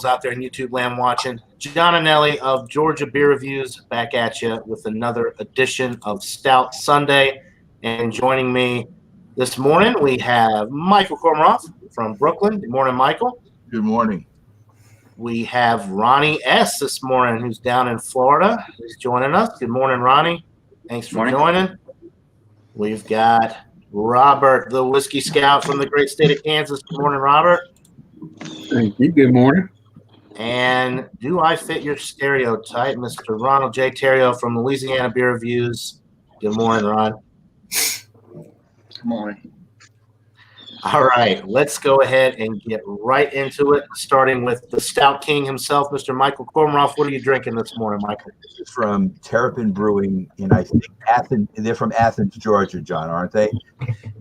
Out there in YouTube land watching. John and Nelly of Georgia Beer Reviews back at you with another edition of Stout Sunday. And joining me this morning, we have Michael Cormoroff from Brooklyn. Good morning, Michael. Good morning. We have Ronnie S. this morning, who's down in Florida. He's joining us. Good morning, Ronnie. Thanks for joining. We've got Robert, the Whiskey Scout from the great state of Kansas. Good morning, Robert. Thank you. Good morning. And do I fit your stereotype, Mr. Ronald J. Terrio from Louisiana Beer Reviews? Good morning, Ron. Good morning. All right, let's go ahead and get right into it, starting with the Stout King himself, Mr. Michael Cormoroff. What are you drinking this morning, Michael? This is from Terrapin Brewing in, I think, Athens. They're from Athens, Georgia, John, aren't they?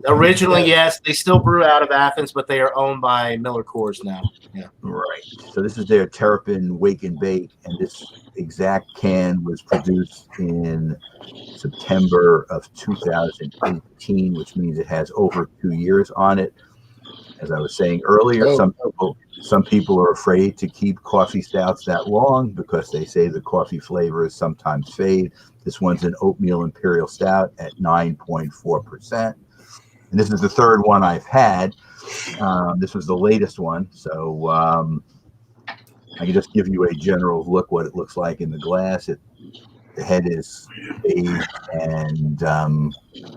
Originally, yes. They still brew out of Athens, but they are owned by Miller Coors now. Yeah. Right. So this is their Terrapin Wake and Bake, and this exact can was produced in September of 2018, which means it has over 2 years on it. As I was saying earlier, some people are afraid to keep coffee stouts that long because they say the coffee flavors sometimes fade. This one's an oatmeal Imperial Stout at 9.4%. And this is the third one I've had. This was the latest one. So I can just give you a general look what it looks like in the glass. The head is beige and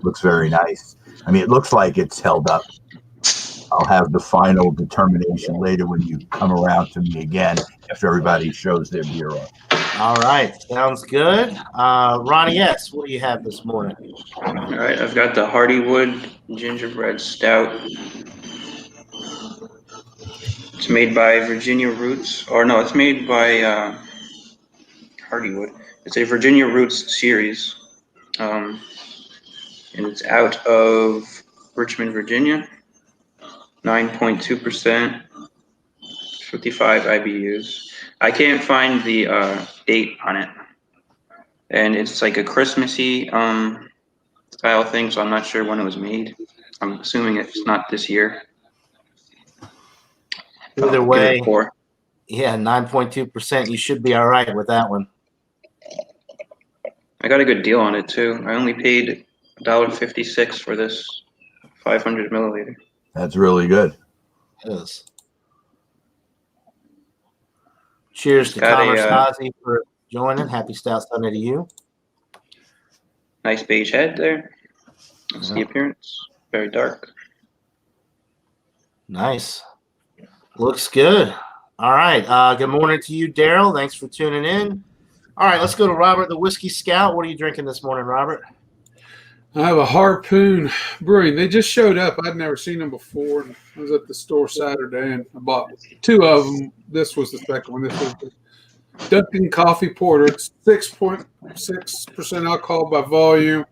looks very nice. I mean, it looks like it's held up. I'll have the final determination later when you come around to me again after everybody shows their beer off. All right, sounds good. Ronnie S., what do you have this morning? All right, I've got the Hardywood Gingerbread Stout. It's made by Virginia Roots, or no, it's made by Hardywood. It's a Virginia Roots series, and it's out of Richmond, Virginia. 9.2%, 55 IBUs. I can't find the date on it, and it's like a Christmassy style thing, so I'm not sure when it was made. I'm assuming it's not this year. Either way, yeah, 9.2%. You should be all right with that one. I got a good deal on it too. I only paid $1.56 for this 500 milliliter. That's really good. It is. Cheers to Thomas Hazy for joining. Happy Stout Sunday to you. Nice beige head there. That's the appearance. Very dark. Nice. Looks good. All right. Good morning to you, Daryl. Thanks for tuning in. All right, let's go to Robert, the Whiskey Scout. What are you drinking this morning, Robert? I have a Harpoon Brewing. They just showed up. I'd never seen them before. I was at the store Saturday, and I bought two of them. This was the second one. This was the Dunkin' Coffee Porter. It's 6.6% alcohol by volume.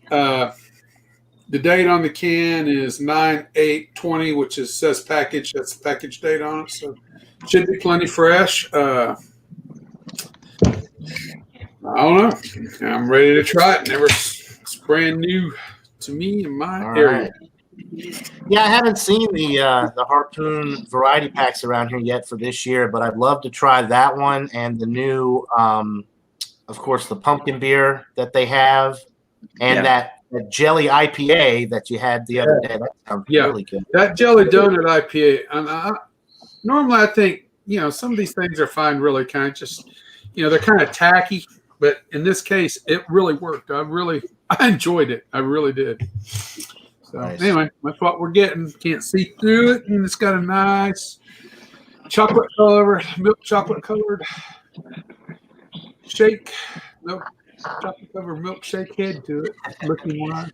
The date on the can is 9/8/20, which says package. That's the package date on it, so it should be plenty fresh. I don't know. I'm ready to try it. It's brand new to me in my area. Yeah, I haven't seen the Harpoon variety packs around here yet for this year, but I'd love to try that one and the new, of course, the pumpkin beer that they have, and that jelly IPA that you had the other day. That sounds really good. That jelly donut IPA. Normally, I think some of these things are fine, really kind of just they're kind of tacky, but in this case, it really worked. I enjoyed it. I really did. So anyway, that's what we're getting. Can't see through it, and it's got a nice chocolate color, milk chocolate colored chocolate covered milkshake head to it. Looking wise.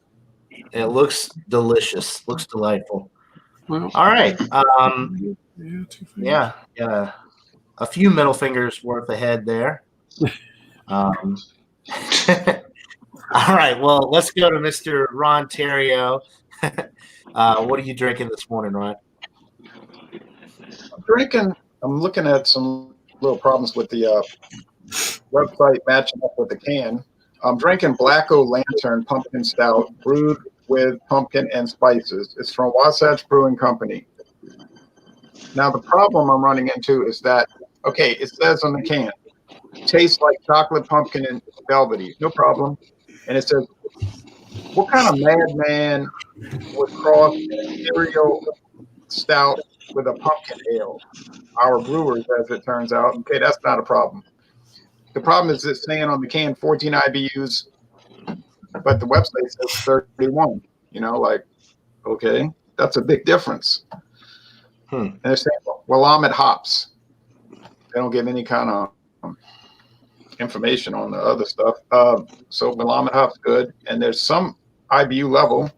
It looks delicious. Looks delightful. Well, all right. Yeah, a few middle fingers worth ahead there. All right. Well, let's go to Mr. Ron Terrio. What are you drinking this morning, Ron? I'm looking at some little problems with the website matching up with the can. I'm drinking Black O' Lantern Pumpkin Stout brewed with pumpkin and spices. It's from Wasatch Brewing Company. Now the problem I'm running into is that, okay, it says on the can, tastes like chocolate, pumpkin, and velvety. No problem. And it says, what kind of madman would cross an Imperial Stout with a pumpkin ale? Our brewers, as it turns out. Okay, that's not a problem. The problem is it's saying on the can 14 IBUs, but the website says 31. You know, like, okay, that's a big difference. And they're saying, well, I'm at hops. They don't give any kind of information on the other stuff. So Willamette hop's good, and there's some IBU level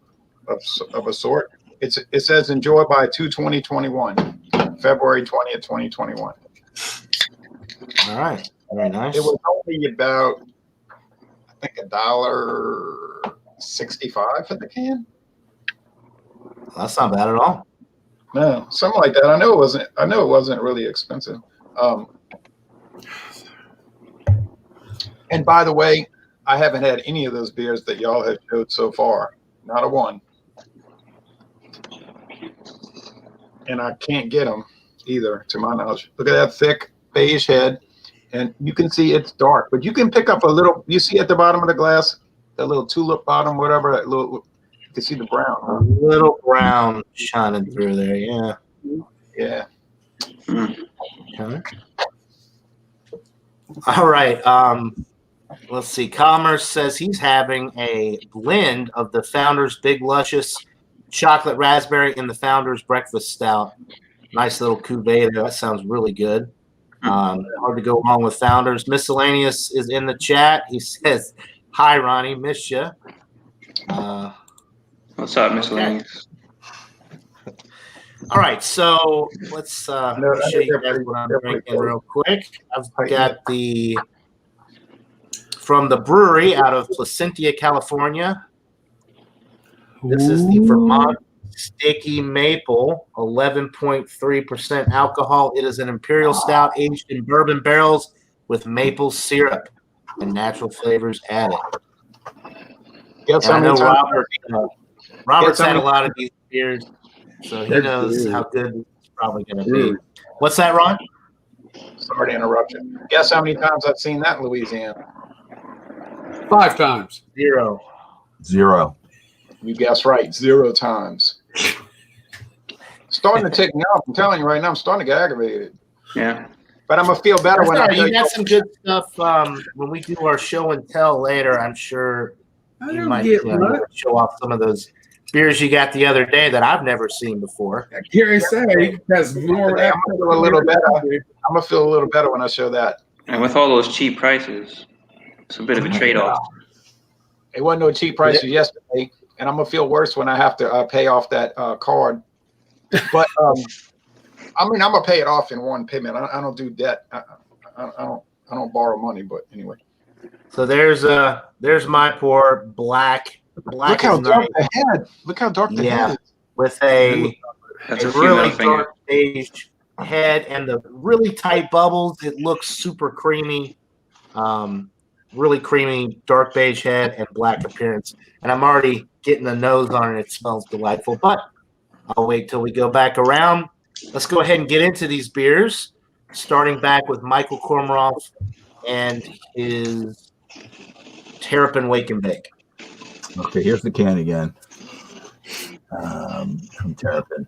of a sort. It says enjoy by 2/20/21, February 20th, 2021. All right, very nice. It was only about, I think, $1.65 for the can. That's not bad at all. No, something like that. I know it wasn't really expensive. And by the way, I haven't had any of those beers that y'all have showed so far. Not a one. And I can't get them either, to my knowledge. Look at that thick beige head. And you can see it's dark, but you can pick up a little, you see at the bottom of the glass, that little tulip bottom, whatever, that little, you can see the brown. A little brown shining through there, yeah. Yeah. Okay. All right. Let's see. Commerce says he's having a blend of the Founder's Big Luscious Chocolate Raspberry and the Founder's Breakfast Stout. Nice little cuvee there. That sounds really good. Hard to go wrong with Founders. Miscellaneous is in the chat. He says, "Hi, Ronnie, miss you." What's up, Miscellaneous? Okay. All right, so let's show you guys what I'm drinking real quick. I've got the from the brewery out of Placentia, California. This is the Vermont Sticky Maple, 11.3% alcohol. It is an Imperial Stout aged in bourbon barrels with maple syrup and natural flavors added. Yes, I know Robert's had a lot of these beers, so he knows how good it's probably going to be. What's that, Ron? Sorry to interrupt you. Guess how many times I've seen that in Louisiana? 5 times. 0. You guessed right, 0 times. Starting to tick me off. I'm telling you right now, I'm starting to get aggravated. Yeah. But I'm gonna feel better when I tell you got some good stuff. When we do our show and tell later, I'm sure you might show off some of those beers you got the other day that I've never seen before. Gary say has more. I'm gonna feel a little better. I'm gonna feel a little better when I show that. And with all those cheap prices, it's a bit of a trade-off. It wasn't no cheap prices yesterday, and I'm gonna feel worse when I have to pay off that card. But I mean, I'm gonna pay it off in one payment. I don't do debt. I don't borrow money. But anyway. So there's my pour black. Look how dark the head. Look how dark the head is. With a really finger. dark beige head and the really tight bubbles. It looks super creamy. Really creamy, dark beige head and black appearance. And I'm already getting the nose on it. It smells delightful. But I'll wait till we go back around. Let's go ahead and get into these beers, starting back with Michael Cormoroff and his Terrapin Wake and Bake. Okay, here's the can again from Terrapin.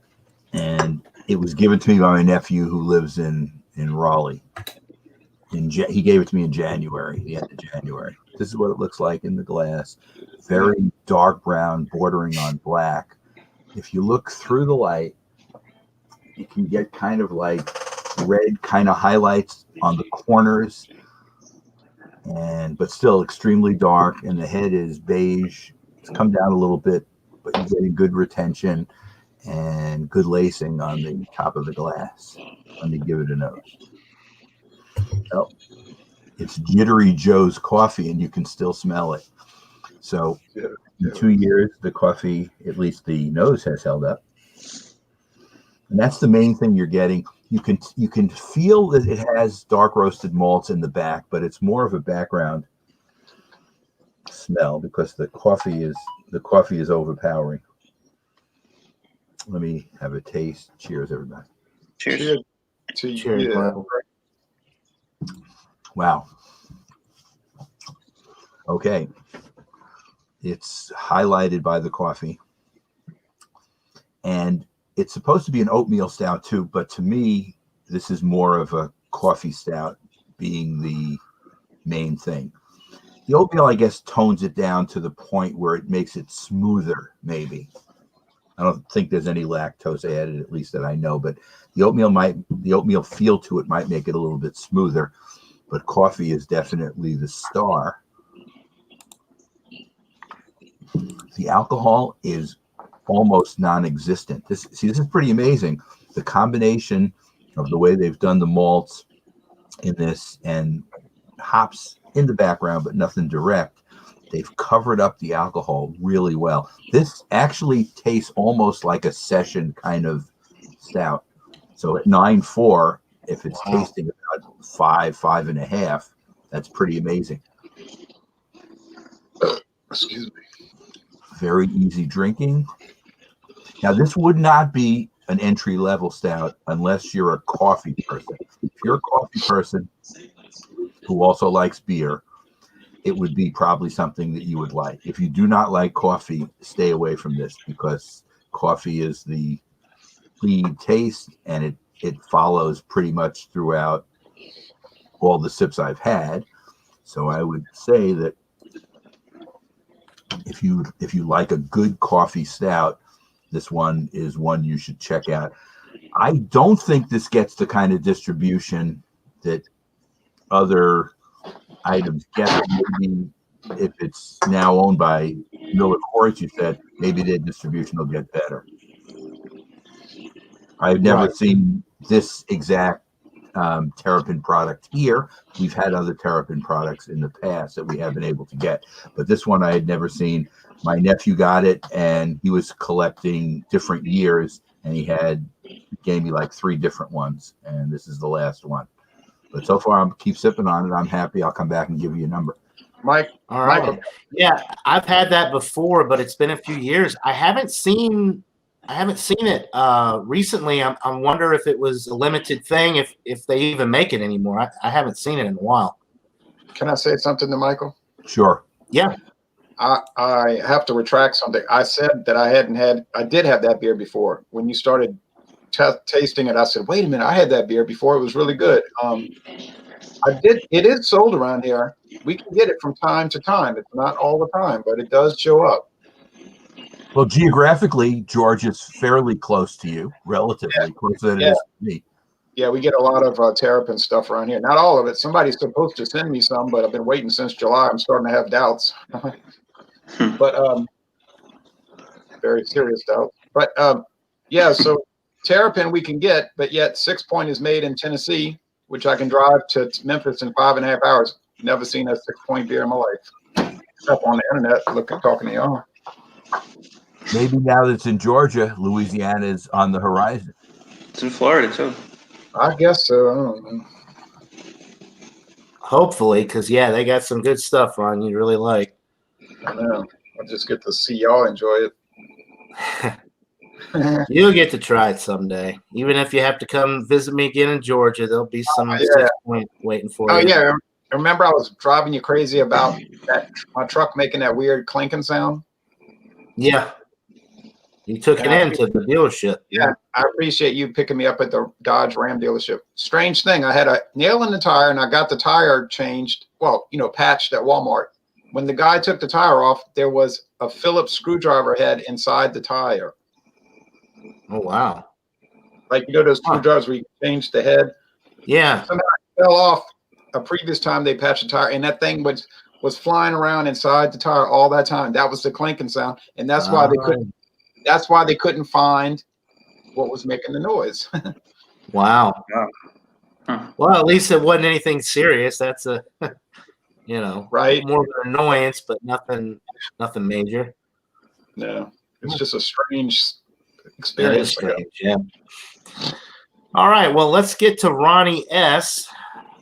And it was given to me by my nephew who lives in Raleigh. He gave it to me in January, the end of January. This is what it looks like in the glass. Very dark brown, bordering on black. If you look through the light, you can get kind of like red kind of highlights on the corners, but still extremely dark. And the head is beige. It's come down a little bit, but you're getting good retention and good lacing on the top of the glass. Let me give it a nose. Oh, it's Jittery Joe's coffee, and you can still smell it. So in 2 years, the coffee, at least the nose, has held up. And that's the main thing you're getting. You can feel that it has dark roasted malts in the back, but it's more of a background smell because the coffee is overpowering. Let me have a taste. Cheers, everybody. Cheers. Cheers to Cheers, you. Michael. Wow. Okay. It's highlighted by the coffee. And it's supposed to be an oatmeal stout too, but to me, this is more of a coffee stout being the main thing. The oatmeal, I guess, tones it down to the point where it makes it smoother, maybe. I don't think there's any lactose added, at least that I know, but the oatmeal feel to it might make it a little bit smoother, but coffee is definitely the star. The alcohol is almost non-existent. This is pretty amazing. The combination of the way they've done the malts in this and hops in the background, but nothing direct. They've covered up the alcohol really well. This actually tastes almost like a session kind of stout. So at 9.4, if it's tasting about 5.5, that's pretty amazing. Excuse me. Very easy drinking. Now, this would not be an entry-level stout unless you're a coffee person. If you're a coffee person who also likes beer, it would be probably something that you would like. If you do not like coffee, stay away from this because coffee is the lead taste and it follows pretty much throughout all the sips I've had. So I would say that if you like a good coffee stout, this one is one you should check out. I don't think this gets the kind of distribution that other items get. Maybe if it's now owned by Miller Coors, you said, maybe their distribution will get better. I've never seen this exact Terrapin product here. We've had other Terrapin products in the past that we have been able to get, but this one I had never seen. My nephew got it, and he was collecting different years, and he gave me like 3 different ones, and this is the last one. But so far, I'm keep sipping on it. I'm happy. I'll come back and give you a number. Mike. All right. Michael. Yeah, I've had that before, but it's been a few years. I haven't seen it recently. I wonder if it was a limited thing, if they even make it anymore. I haven't seen it in a while. Can I say something to Michael? Sure. Yeah. I have to retract something. I said that I did have that beer before. When you started tasting it, I said, wait a minute, I had that beer before. It was really good. It is sold around here. We can get it from time to time. It's not all the time, but it does show up. Well, geographically, Georgia's fairly close to you, relatively closer than it is to me. Yeah, we get a lot of Terrapin stuff around here. Not all of it. Somebody's supposed to send me some, but I've been waiting since July. I'm starting to have doubts. But very serious doubts. But yeah, so Terrapin we can get, but yet 6 Point is made in Tennessee, which I can drive to Memphis in 5.5 hours. Never seen a 6 Point beer in my life. Except on the internet, talking to y'all. Maybe now that it's in Georgia, Louisiana is on the horizon. It's in Florida too. I guess so. I don't know. Hopefully, because they got some good stuff on you really like. I know. I'll just get to see y'all enjoy it. You'll get to try it someday. Even if you have to come visit me again in Georgia, there'll be some 6 Point waiting for you. Oh yeah, remember I was driving you crazy about my truck making that weird clinking sound? Yeah. You took it into the dealership. Yeah, I appreciate you picking me up at the Dodge Ram dealership. Strange thing, I had a nail in the tire and I got the tire changed, patched at Walmart. When the guy took the tire off, there was a Phillips screwdriver head inside the tire. Oh, wow. Like, those screwdrivers where you change the head? Yeah. Somehow it fell off a previous time they patched the tire, and that thing was flying around inside the tire all that time. That was the clinking sound, and that's why they couldn't. That's why they couldn't find what was making the noise. Wow. Huh. Well, at least it wasn't anything serious. That's a, right, more of an annoyance, but nothing major. No, it's just a strange experience. That is strange, yeah. All right. Well, let's get to Ronnie S.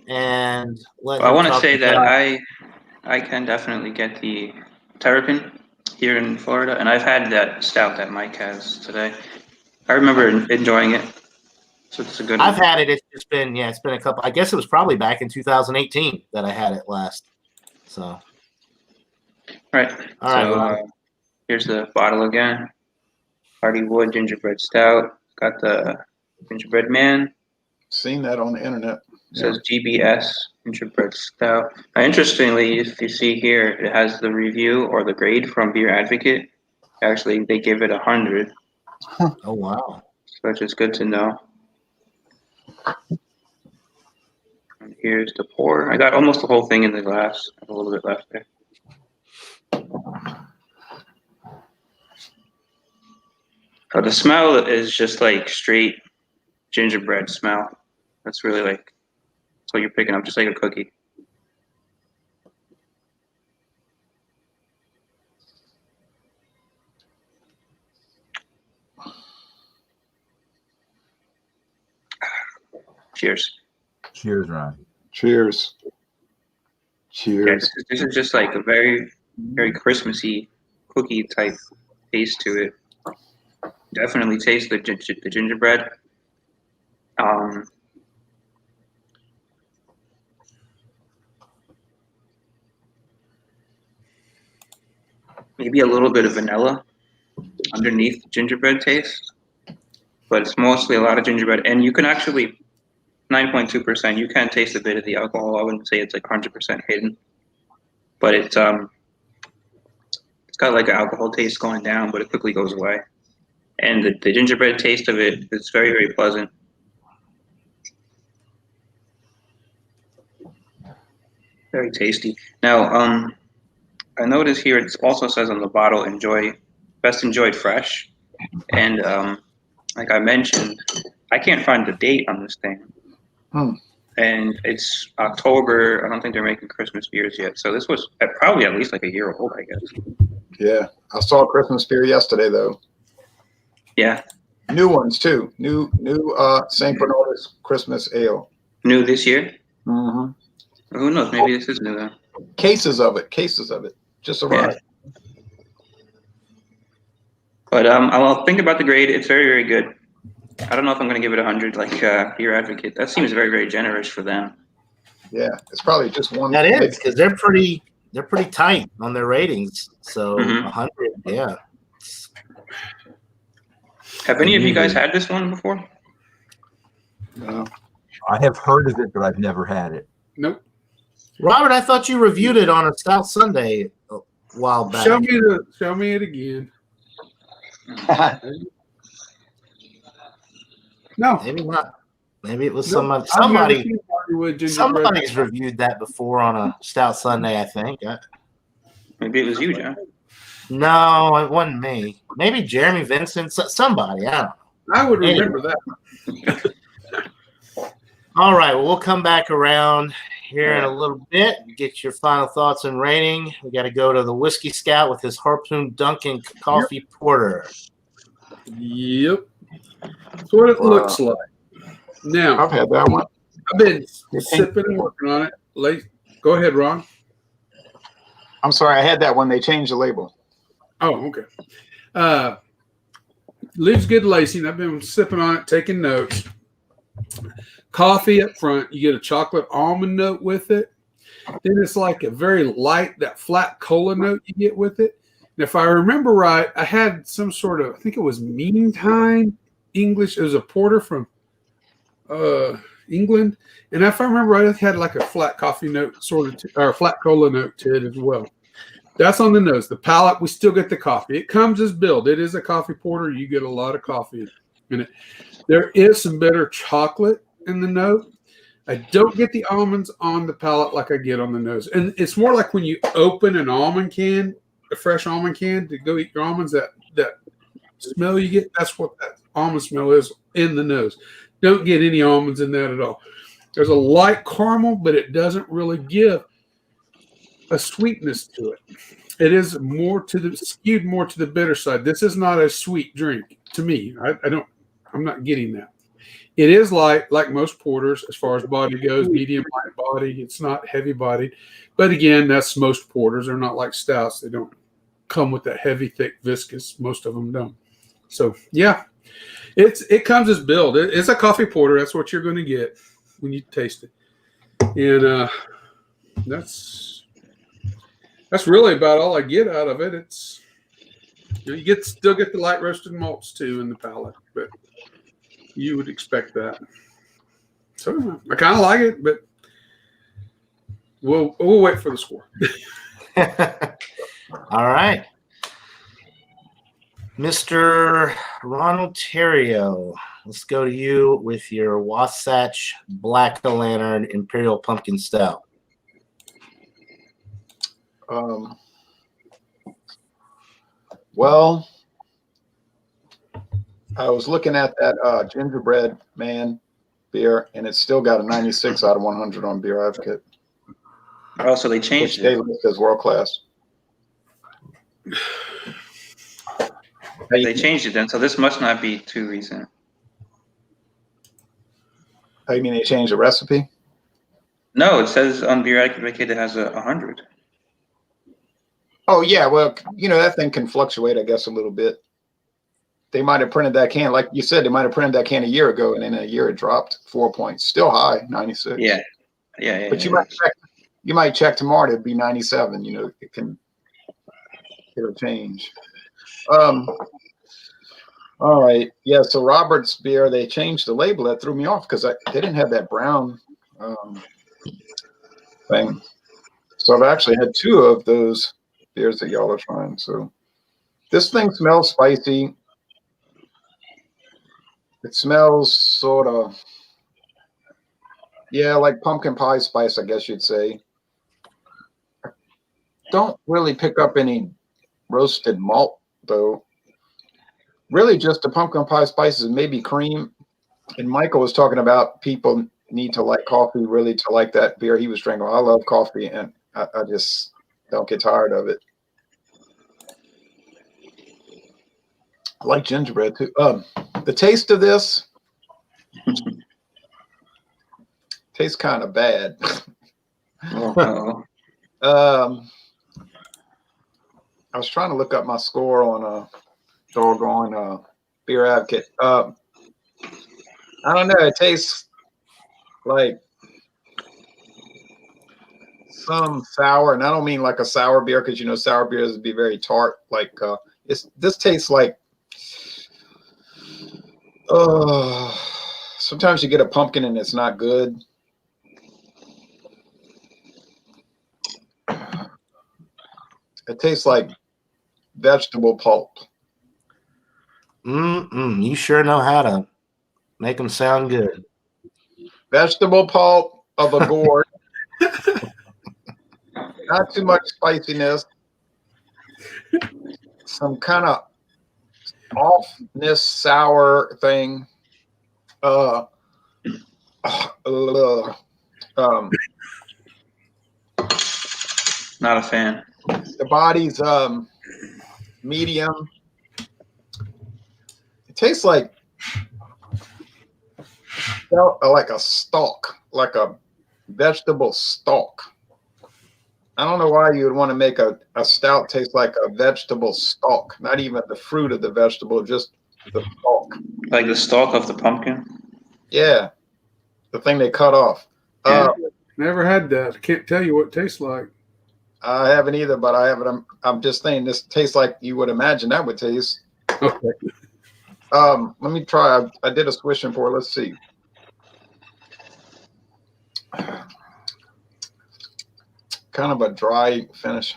And I want to say that I can definitely get the Terrapin here in Florida, and I've had that stout that Mike has today. I remember enjoying it. So it's a good I've one. had it. It's been a couple. I guess it was probably back in 2018 that I had it last. So, Right. all right, So Ron. here's the bottle again. Hardywood Gingerbread Stout. Got the Gingerbread Man. Seen that on the internet. It says GBS Gingerbread Stout. Now, interestingly, if you see here, it has the review or the grade from Beer Advocate. Actually, they give it 100, Oh wow. which is good to know. And here's the pour. I got almost the whole thing in the glass. I have a little bit left there. The smell is just like straight gingerbread smell. That's really like, that's what you're picking up, just like a cookie. Cheers. Cheers, Ron. Cheers. Yeah, Cheers. this is just like a very, very Christmassy cookie type taste to it. Definitely taste the gingerbread. Maybe a little bit of vanilla underneath the gingerbread taste, but it's mostly a lot of gingerbread. And you can actually, 9.2%, you can taste a bit of the alcohol. I wouldn't say it's like 100% hidden, but it's got like an alcohol taste going down, but it quickly goes away. And the gingerbread taste of it is very, very pleasant. Very tasty. Now, I notice here it also says on the bottle, best enjoyed fresh. And like I mentioned, I can't find the date on this thing. And it's October. I don't think they're making Christmas beers yet. So this was probably at least like a year old, I guess. Yeah. I saw a Christmas beer yesterday, though. Yeah. New ones, too. New St. Bernardus Christmas Ale. New this year? Mm-hmm. Who knows? Maybe this is new then. Cases of it. Just arrived. But I'll think about the grade. It's very, very good. I don't know if I'm going to give it 100 like Beer Advocate. That seems very, very generous for them. Yeah. It's probably just one. That is because they're pretty tight on their ratings. So 100, yeah. Have any of you guys had this one before? No. I have heard of it, but I've never had it. Nope. Robert, I thought you reviewed it on a Stout Sunday a while back. Show me it again. No. Maybe not. Maybe it was Nope. somebody's Somebody's reviewed that before on a Stout Sunday, I think. Maybe it was you, John. No, it wasn't me. Maybe Jeremy Vincent, somebody. I don't know. I would remember that. All right, well, we'll come back around here in a little bit. Get your final thoughts and rating. We got to go to the Whiskey Scout with his Harpoon Dunkin' Coffee Porter. Yep. That's what it looks like. Now, I've had that one. I've been sipping and working on it. Go ahead, Ron. I'm sorry. I had that one. They changed the label. Oh, okay. Leaves good lacing. I've been sipping on it, taking notes. Coffee up front. You get a chocolate almond note with it. Then it's like a very light, that flat cola note you get with it. And if I remember right, I had some sort of, I think it was Meantime English. It was a porter from England. And if I remember right, it had like a flat coffee note or flat cola note to it as well. That's on the nose. The palate, we still get the coffee. It comes as billed. It is a coffee porter. You get a lot of coffee in it. There is some bitter chocolate in the note. I don't get the almonds on the palate like I get on the nose. And it's more like when you open an almond can, a fresh almond can to go eat your almonds, that smell you get, that's what that almond smell is in the nose. Don't get any almonds in that at all. There's a light caramel, but it doesn't really give a sweetness to it. It is skewed more to the bitter side. This is not a sweet drink to me. I'm not getting that. It is light, like most porters, as far as body goes, medium light body. It's not heavy bodied. But again, that's most porters. They're not like stouts. They don't come with that heavy, thick, viscous. Most of them don't. So, yeah. It comes as billed. It's a coffee porter. That's what you're going to get when you taste it, and that's really about all I get out of it. It's you still get the light roasted malts too in the palate, but you would expect that. So I kind of like it, but we'll wait for the score. All right. Mr. Ronald Terrio, let's go to you with your Wasatch Black Lantern Imperial Pumpkin Stout. Well, I was looking at that Gingerbread Man beer, and it's still got a 96 out of 100 on Beer Advocate. Oh, so they Which changed they it. list as world class. They changed it then, so this must not be too recent. How you mean they changed the recipe? No, it says on Beer Advocate it has 100. Oh yeah, well, that thing can fluctuate, I guess, a little bit. They might have printed that can, like you said, they might have printed that can a year ago, and in a year it dropped 4 points. Still high, 96. Yeah. But you might check tomorrow, it'd be 97. It'll change. All right. Yeah, so Robert's beer, they changed the label. That threw me off because they didn't have that brown thing. So I've actually had 2 of those beers that y'all are trying. So this thing smells spicy. It smells sort of, like pumpkin pie spice, I guess you'd say. Don't really pick up any roasted malt, though. Really just the pumpkin pie spices and maybe cream. And Michael was talking about people need to like coffee really to like that beer he was drinking. I love coffee, and I just don't get tired of it. I like gingerbread too. The taste of this tastes kind of bad. Oh. I was trying to look up my score on doggone Beer Advocate. I don't know. It tastes like some sour, and I don't mean like a sour beer because sour beers would be very tart. Like this tastes like. Sometimes you get a pumpkin and it's not good. It tastes like vegetable pulp. You sure know how to make them sound good. Vegetable pulp of a gourd. Not too much spiciness. Some kind of offness, sour thing. Not a fan. The body's medium. It tastes like a stalk, like a vegetable stalk. I don't know why you would want to make a stout taste like a vegetable stalk. Not even the fruit of the vegetable, just the stalk. Like the stalk of the pumpkin? Yeah, the thing they cut off. Yeah. Never had that. I can't tell you what it tastes like. I haven't either, but I haven't. I'm just saying this tastes like you would imagine that would taste. Okay. Let me try. I did a swishing pour. Let's see. Kind of a dry finish.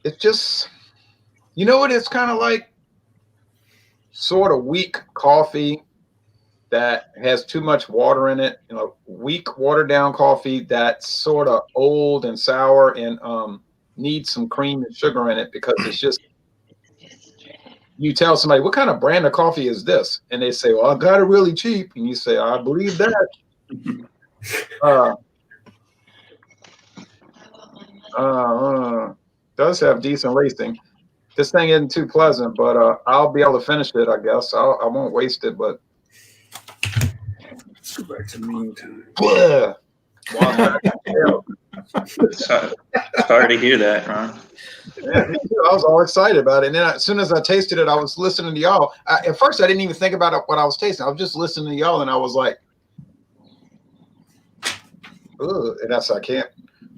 It's just, what it's kind of like? Sort of weak coffee that has too much water in it. Weak watered down coffee that's sort of old and sour and needs some cream and sugar in it because it's just. You tell somebody, what kind of brand of coffee is this? And they say, well, I got it really cheap. And you say, I believe that. Does have decent lacing. This thing isn't too pleasant, but I'll be able to finish it, I guess. I won't waste it, but. Let's go back to meantime. Yeah. Sorry to hear that, Ron. Yeah, me too. I was all excited about it. And then as soon as I tasted it, I was listening to y'all. At first, I didn't even think about what I was tasting. I was just listening to y'all, and I was like, ugh. And I can't.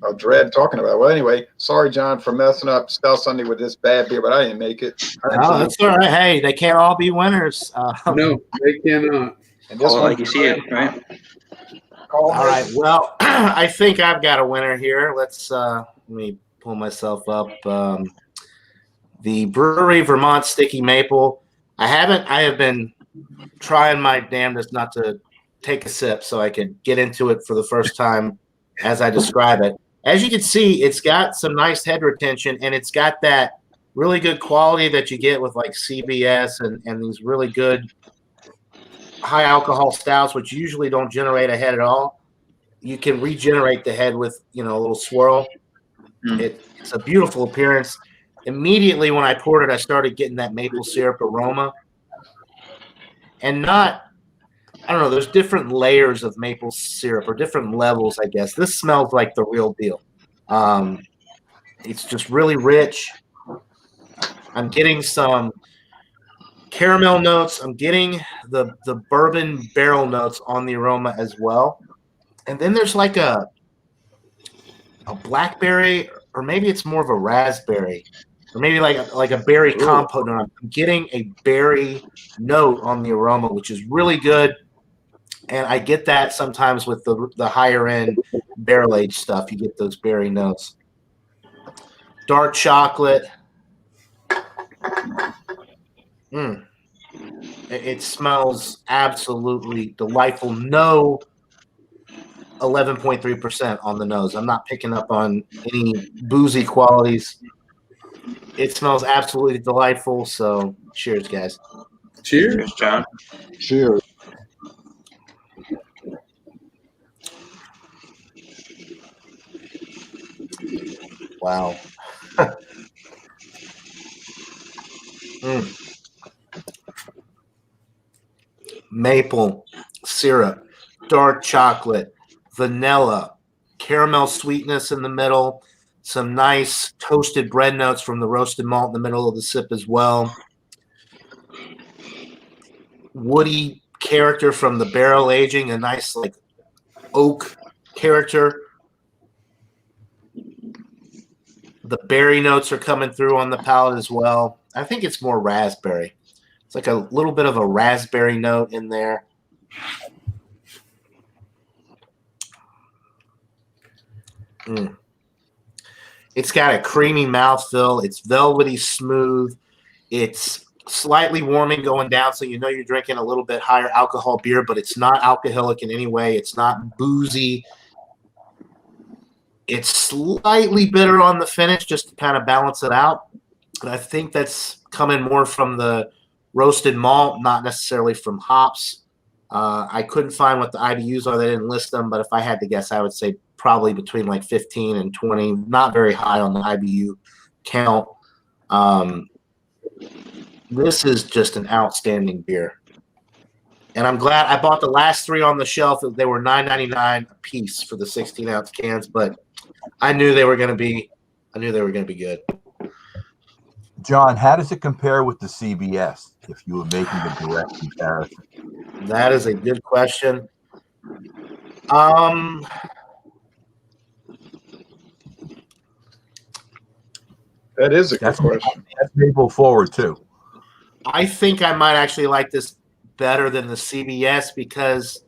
I dread talking about it. Well, anyway, sorry, John, for messing up Stout Sunday with this bad beer, but I didn't make it. No, that's all right. Hey, they can't all be winners. No, they cannot. And this Call it one, like you see it, right? call All me. right. Well, I think I've got a winner here. Let me pull myself up. The brewery Vermont Sticky Maple. I have been trying my damnedest not to take a sip so I could get into it for the first time as I describe it. As you can see, it's got some nice head retention, and it's got that really good quality that you get with like CBS and these really good high alcohol stouts, which usually don't generate a head at all. You can regenerate the head with, a little swirl. It's a beautiful appearance. Immediately when I poured it, I started getting that maple syrup aroma. And I don't know, there's different layers of maple syrup or different levels, I guess. This smells like the real deal. It's just really rich. I'm getting some caramel notes. I'm getting the bourbon barrel notes on the aroma as well. And then there's like a blackberry, or maybe it's more of a raspberry, or maybe like a berry compote note. I'm getting a berry note on the aroma, which is really good. And I get that sometimes with the higher end barrel aged stuff. You get those berry notes. Dark chocolate. It smells absolutely delightful. No 11.3% on the nose. I'm not picking up on any boozy qualities. It smells absolutely delightful. So cheers, guys. Cheers. Cheers, John. Cheers. Wow. Maple syrup, dark chocolate, vanilla, caramel sweetness in the middle, some nice toasted bread notes from the roasted malt in the middle of the sip as well. Woody character from the barrel aging, a nice like oak character. The berry notes are coming through on the palate as well. I think it's more raspberry. It's like a little bit of a raspberry note in there. It's got a creamy mouthfeel. It's velvety smooth. It's slightly warming going down, so you know you're drinking a little bit higher alcohol beer, but it's not alcoholic in any way. It's not boozy. It's slightly bitter on the finish just to kind of balance it out. And I think that's coming more from the roasted malt, not necessarily from hops. I couldn't find what the IBUs are. They didn't list them, but if I had to guess, I would say probably between like 15 and 20, not very high on the IBU count. This is just an outstanding beer. And I'm glad I bought the last three on the shelf. They were $9.99 a piece for the 16-ounce cans, but I knew they were going to be good. John, how does it compare with the CBS if you were making a direct comparison? That is a good question. That is a good question. That's maple forward too. I think I might actually like this better than the CBS because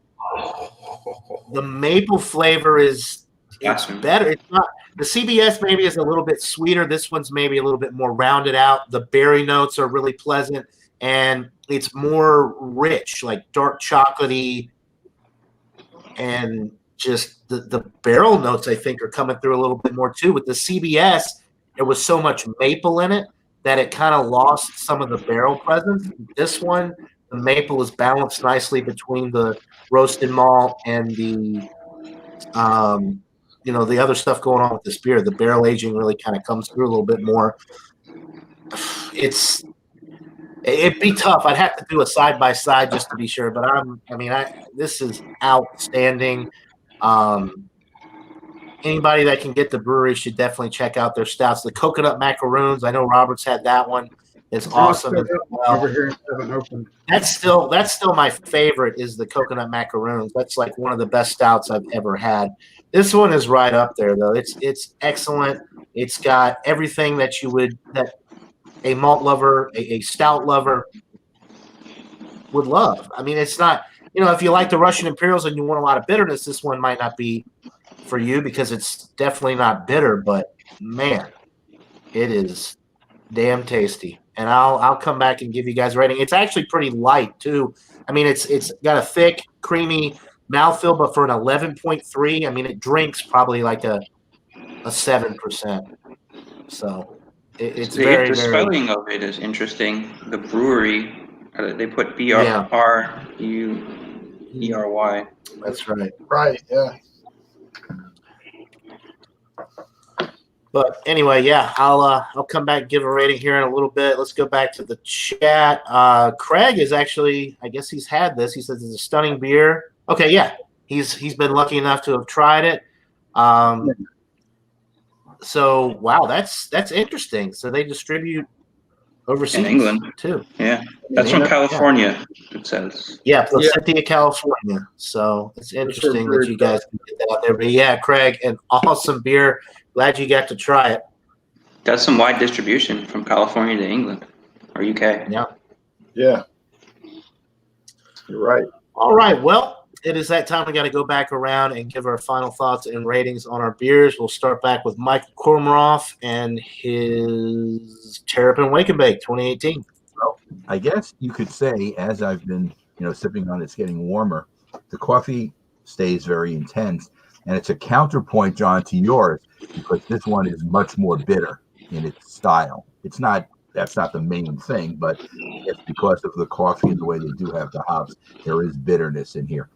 the maple flavor it's better. It's not the CBS maybe is a little bit sweeter. This one's maybe a little bit more rounded out. The berry notes are really pleasant and it's more rich, like dark chocolatey, and just the barrel notes I think are coming through a little bit more too. With the CBS, there was so much maple in it that it kind of lost some of the barrel presence. This one, the maple is balanced nicely between the roasted malt and the the other stuff going on with this beer. The barrel aging really kind of comes through a little bit more. It'd be tough. I'd have to do a side by side just to be sure. But this is outstanding. anybody that can get the brewery should definitely check out their stouts. The coconut macaroons, I know Robert's had that one. It's awesome as well. Over here, haven't opened. That's still my favorite is the coconut macaroons. That's like one of the best stouts I've ever had. This one is right up there though. It's excellent. It's got everything that a malt lover, a stout lover would love. I mean, it's not, if you like the Russian Imperials and you want a lot of bitterness, this one might not be for you because it's definitely not bitter, but man, it is damn tasty. And I'll come back and give you guys a rating. It's actually pretty light too. I mean, it's got a thick, creamy mouthfeel, but for an 11.3, I mean, it drinks probably like a 7%. So it's very, the very. spelling of it is interesting. The brewery, they put BRUERY. That's right. Right. Yeah. But anyway, yeah, I'll come back and give a rating here in a little bit. Let's go back to the chat. Craig is actually, I guess he's had this. He says it's a stunning beer. Okay, yeah, he's been lucky enough to have tried it. So wow, that's interesting. So they distribute overseas In England too. Yeah, that's from California. Yeah. It says. Yeah, Placentia, California. So it's interesting that you guys can get that out there. But yeah, Craig, an awesome beer. Glad you got to try it. That's some wide distribution from California to England or UK. Yeah. Yeah. You're right. All right. Well, it is that time. We got to go back around and give our final thoughts and ratings on our beers. We'll start back with Michael Cormoroff and his Terrapin Wake and Bake 2018. Well, I guess you could say, as I've been, sipping on it's getting warmer, the coffee stays very intense. And it's a counterpoint, John, to yours, because this one is much more bitter in its style. That's not the main thing, but it's because of the coffee and the way they do have the hops. There is bitterness in here.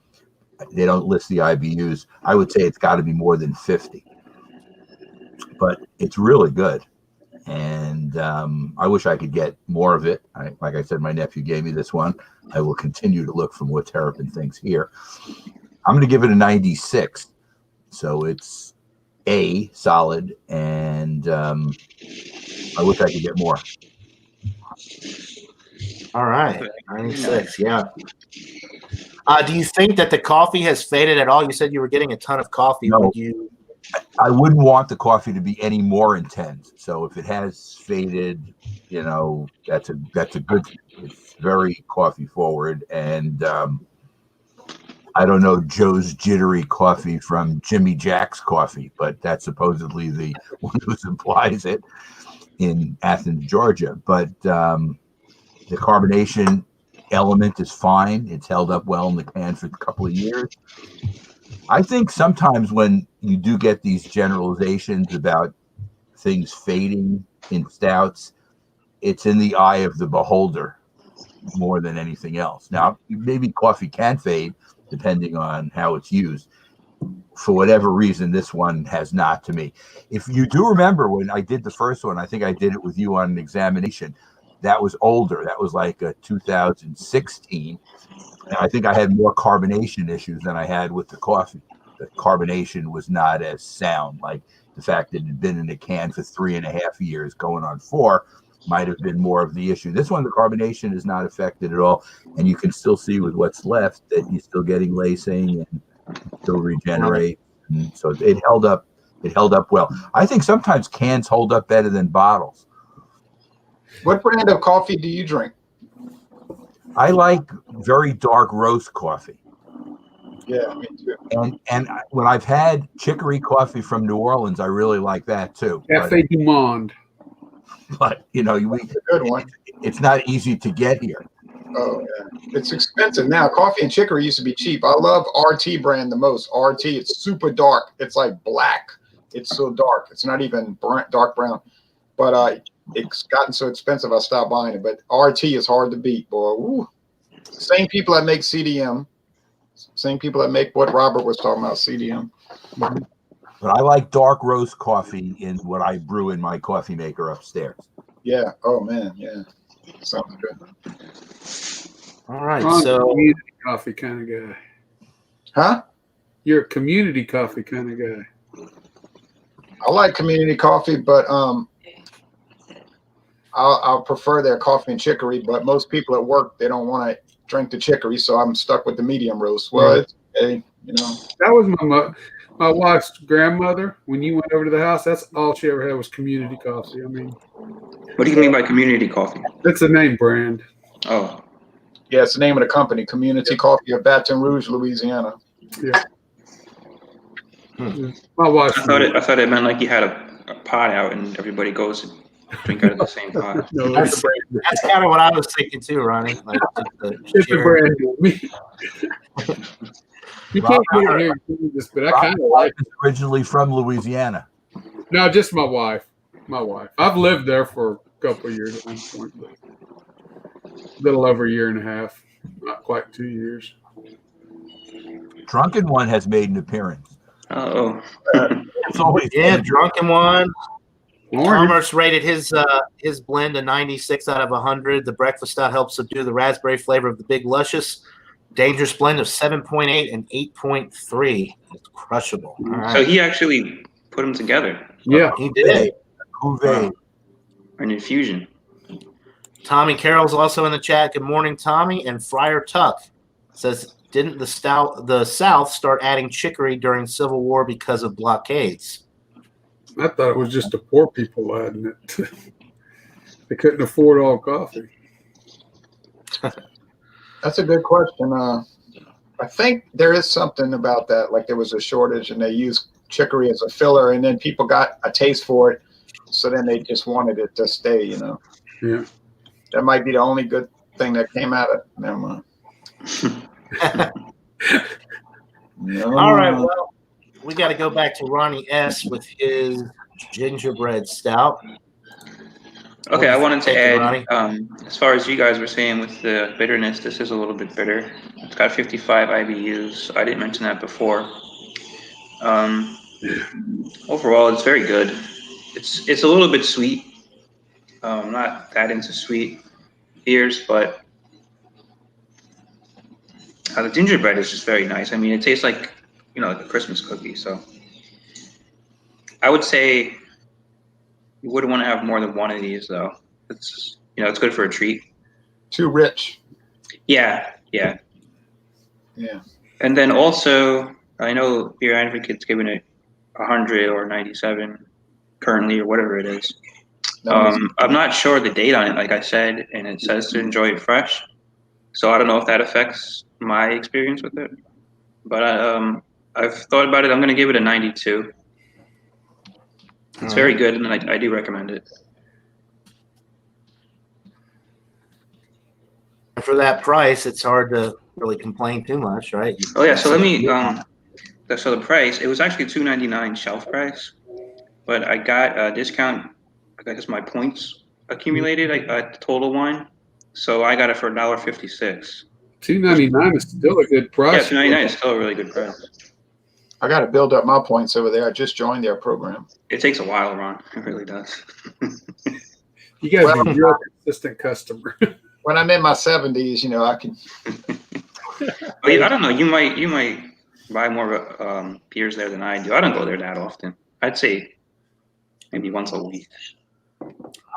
They don't list the IBUs. I would say it's got to be more than 50. But it's really good. And I wish I could get more of it. Like I said, my nephew gave me this one. I will continue to look for more Terrapin things here. I'm going to give it a 96. So it's A, solid, and I wish I could get more. All right, 96, yeah. Do you think that the coffee has faded at all? You said you were getting a ton of coffee. No, you? I wouldn't want the coffee to be any more intense. So if it has faded, that's a good thing. It's very coffee forward, and I don't know Joe's Jittery coffee from Jimmy Jack's Coffee, but that's supposedly the one who supplies it in Athens, Georgia. But the carbonation element is fine. It's held up well in the can for a couple of years. I think sometimes when you do get these generalizations about things fading in stouts, it's in the eye of the beholder more than anything else. Now, maybe coffee can fade, depending on how it's used. For whatever reason, this one has not to me. If you do remember when I did the first one, I think I did it with you on an examination. That was older. That was like a 2016. And I think I had more carbonation issues than I had with the coffee. The carbonation was not as sound. Like the fact that it had been in a can for 3.5 years, going on 4, might have been more of the issue. This one, the carbonation is not affected at all, and you can still see with what's left that you're still getting lacing and still regenerate. And so it held up. It held up well. I think sometimes cans hold up better than bottles. What brand of coffee do you drink? I like very dark roast coffee. Yeah, me too. And when I've had chicory coffee from New Orleans, I really like that too. Cafe du Monde. But It's a good one. It's not easy to get here. Oh yeah, it's expensive now. Coffee and chicory used to be cheap. I love RT brand the most. RT, it's super dark. It's like black. It's so dark. It's not even dark brown. But it's gotten so expensive, I stopped buying it. But RT is hard to beat, boy. Woo. Same people that make CDM. Same people that make what Robert was talking about, CDM. But I like dark roast coffee in what I brew in my coffee maker upstairs. Yeah. Oh man. Yeah. Sounds good. All right. I'm So a community coffee kind of guy. Huh? You're a community coffee kind of guy. I like community coffee, but I'll prefer their coffee and chicory. But most people at work, they don't want to drink the chicory, so I'm stuck with the medium roast. Well, it's okay, you know. That was my wife's grandmother. When you went over to the house, that's all she ever had was community coffee. I mean, What do you mean by community coffee? that's a name brand. Oh, Yeah, it's the name of the company, Community Coffee of Baton Rouge, Louisiana. Yeah. My wife's. I thought it meant like you had a pot out and everybody goes and drink out of the same pot. No, That's kind of what I was thinking too, Ronnie. Like it's a brand new. You can't get it here in Kansas, but I kind of like it. Originally from Louisiana. No, just my wife. My wife. I've lived there for a couple of years at one point, but a little over a year and a half. Not quite 2 years. Drunken One has made an appearance. Oh, It's always Drunken One. Orange. Commerce rated his blend a 96 out of 100. The breakfast stout helps subdue the raspberry flavor of the Big Luscious. Dangerous blend of 7.8 and 8.3. It's crushable. All right. so he actually put them together. Yeah. He did. Cuvée. An infusion. Tommy Carroll's also in the chat. Good morning, Tommy. And Friar Tuck says, didn't the South start adding chicory during Civil War because of blockades? I thought it was just the poor people adding it. They couldn't afford all coffee. That's a good question. I think there is something about that. Like there was a shortage and they used chicory as a filler and then people got a taste for it. So then they just wanted it to stay, you know. Yeah. That might be the only good thing that came out of it. Never mind. No. All right, well, we got to go back to Ronnie S. with his gingerbread stout. Okay, I wanted to Thank you, add, as far as you guys were saying with the bitterness, this is a little bit bitter. It's got 55 IBUs. I didn't mention that before. Overall, it's very good. It's a little bit sweet. I'm not that into sweet beers, but the gingerbread is just very nice. I mean, it tastes like, like a Christmas cookie. So I would say you wouldn't want to have more than one of these, though. It's it's good for a treat. Too rich. Yeah. Yeah. And then also, I know Beer Advocate's giving it 100 or 97 currently, or whatever it is. I'm not sure the date on it, like I said, and it says to enjoy it fresh. So I don't know if that affects my experience with it. But I've thought about it. I'm going to give it a 92. It's very good, and I do recommend it. For that price, it's hard to really complain too much, right? Oh yeah, so let me. So the price, it was actually $2.99 shelf price, but I got a discount. I guess my points accumulated. I got total wine, so I got it for $1.56. $2.99 is still a good price. Yeah, $2.99 is still a really good price. I got to build up my points over there. I just joined their program. It takes a while, Ron. It really does. You guys are a real consistent customer. When I'm in my 70s, I can. But I don't know. You might buy more beers there than I do. I don't go there that often. I'd say maybe once a week. I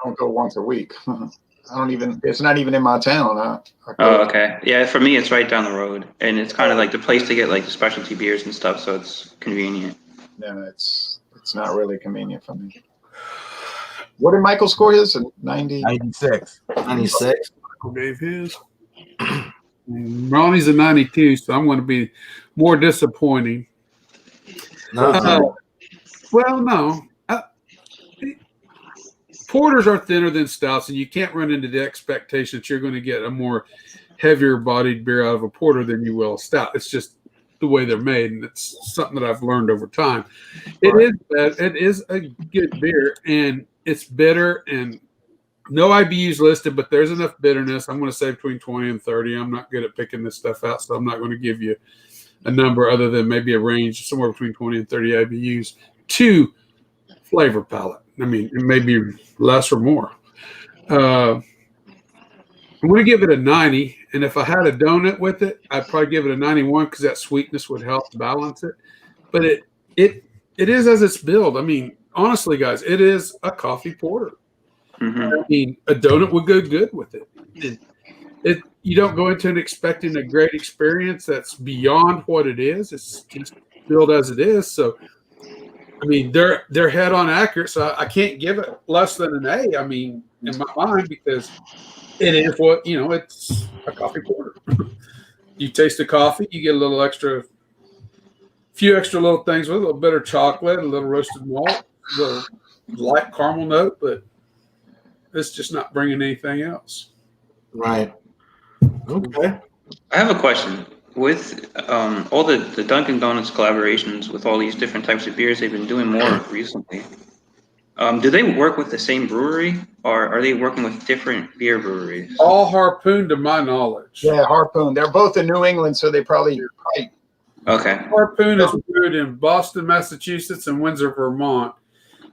don't go once a week. I don't even. It's not even in my town. Oh, okay. Yeah, for me, it's right down the road, and it's kind of like the place to get like the specialty beers and stuff. So it's convenient. No, it's not really convenient for me. What did Michael score his? 90? 96. 96. Gave his. Ronnie's a 92, so I'm going to be more disappointing. No. Well, no. Porters are thinner than stouts, and you can't run into the expectation that you're going to get a more heavier-bodied beer out of a porter than you will a stout. It's just the way they're made, and it's something that I've learned over time. It is a good beer, and it's bitter, and no IBUs listed, but there's enough bitterness. I'm going to say between 20 and 30. I'm not good at picking this stuff out, so I'm not going to give you a number other than maybe a range somewhere between 20 and 30 IBUs to flavor palette. I mean, it may be less or more. I'm going to give it a 90, and if I had a donut with it, I'd probably give it a 91 because that sweetness would help balance it. But it is as it's billed. I mean, honestly, guys, it is a coffee porter. Mm-hmm. I mean, a donut would go good with it. You don't go into it expecting a great experience that's beyond what it is. It's just billed as it is. So, I mean, they're head on accurate. So I can't give it less than an A. I mean, in my mind, because it is what it's a coffee porter. You taste the coffee, you get a little extra, few extra little things with it, a little bitter chocolate, a little roasted malt, a little light caramel note, but it's just not bringing anything else. Right. Okay. I have a question. With all the Dunkin' Donuts collaborations with all these different types of beers they've been doing more recently, do they work with the same brewery, or are they working with different beer breweries? All Harpoon, to my knowledge. Yeah, Harpoon. They're both in New England, so they probably Okay. Harpoon is brewed in Boston, Massachusetts, and Windsor, Vermont.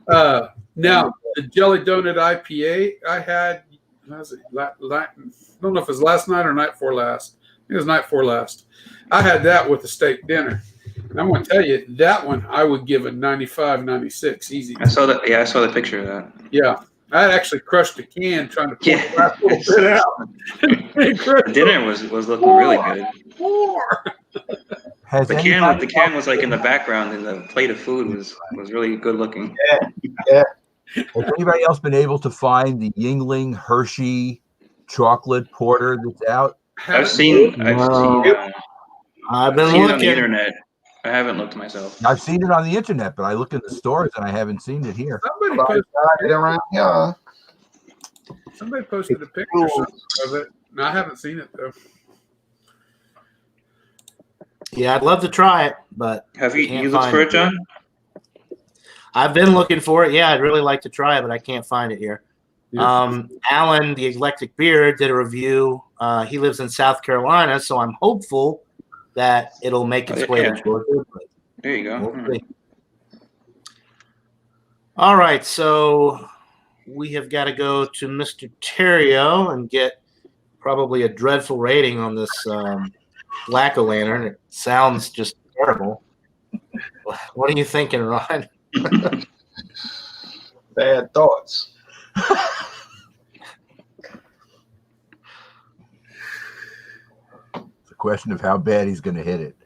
Now, the Jelly Donut IPA I had, I don't know if it was last night or night before last. I think it was night before last. I had that with a steak dinner. And I'm going to tell you, that one I would give a 95, 96, easy. I saw that. Yeah, I saw the picture of that. Yeah. I actually crushed a can trying to pull Yeah. the last little bit out. The dinner was looking really good. More. Has The anybody can was like in the background, and the plate of food was really good looking. Has anybody else been able to find the Yingling Hershey chocolate porter that's out? I've seen I've been it on the looking. internet. I haven't looked myself. I've seen it on the internet, but I look in the stores and I haven't seen it here. Somebody posted a picture of it, and I haven't seen it though. Yeah, I'd love to try it, but Have you can't looked find for it, John? I've been looking for it. Yeah, I'd really like to try it, but I can't find it here. Yeah. Alan, the Eclectic Beer, did a review. He lives in South Carolina, so I'm hopeful that it'll make its way to Georgia. But There you go. we'll see. All right, so we have got to go to Mr. Terrio and get probably a dreadful rating on this Black-O-Lantern. It sounds just terrible. What are you thinking, Ron? bad thoughts. It's a question of how bad he's going to hit it.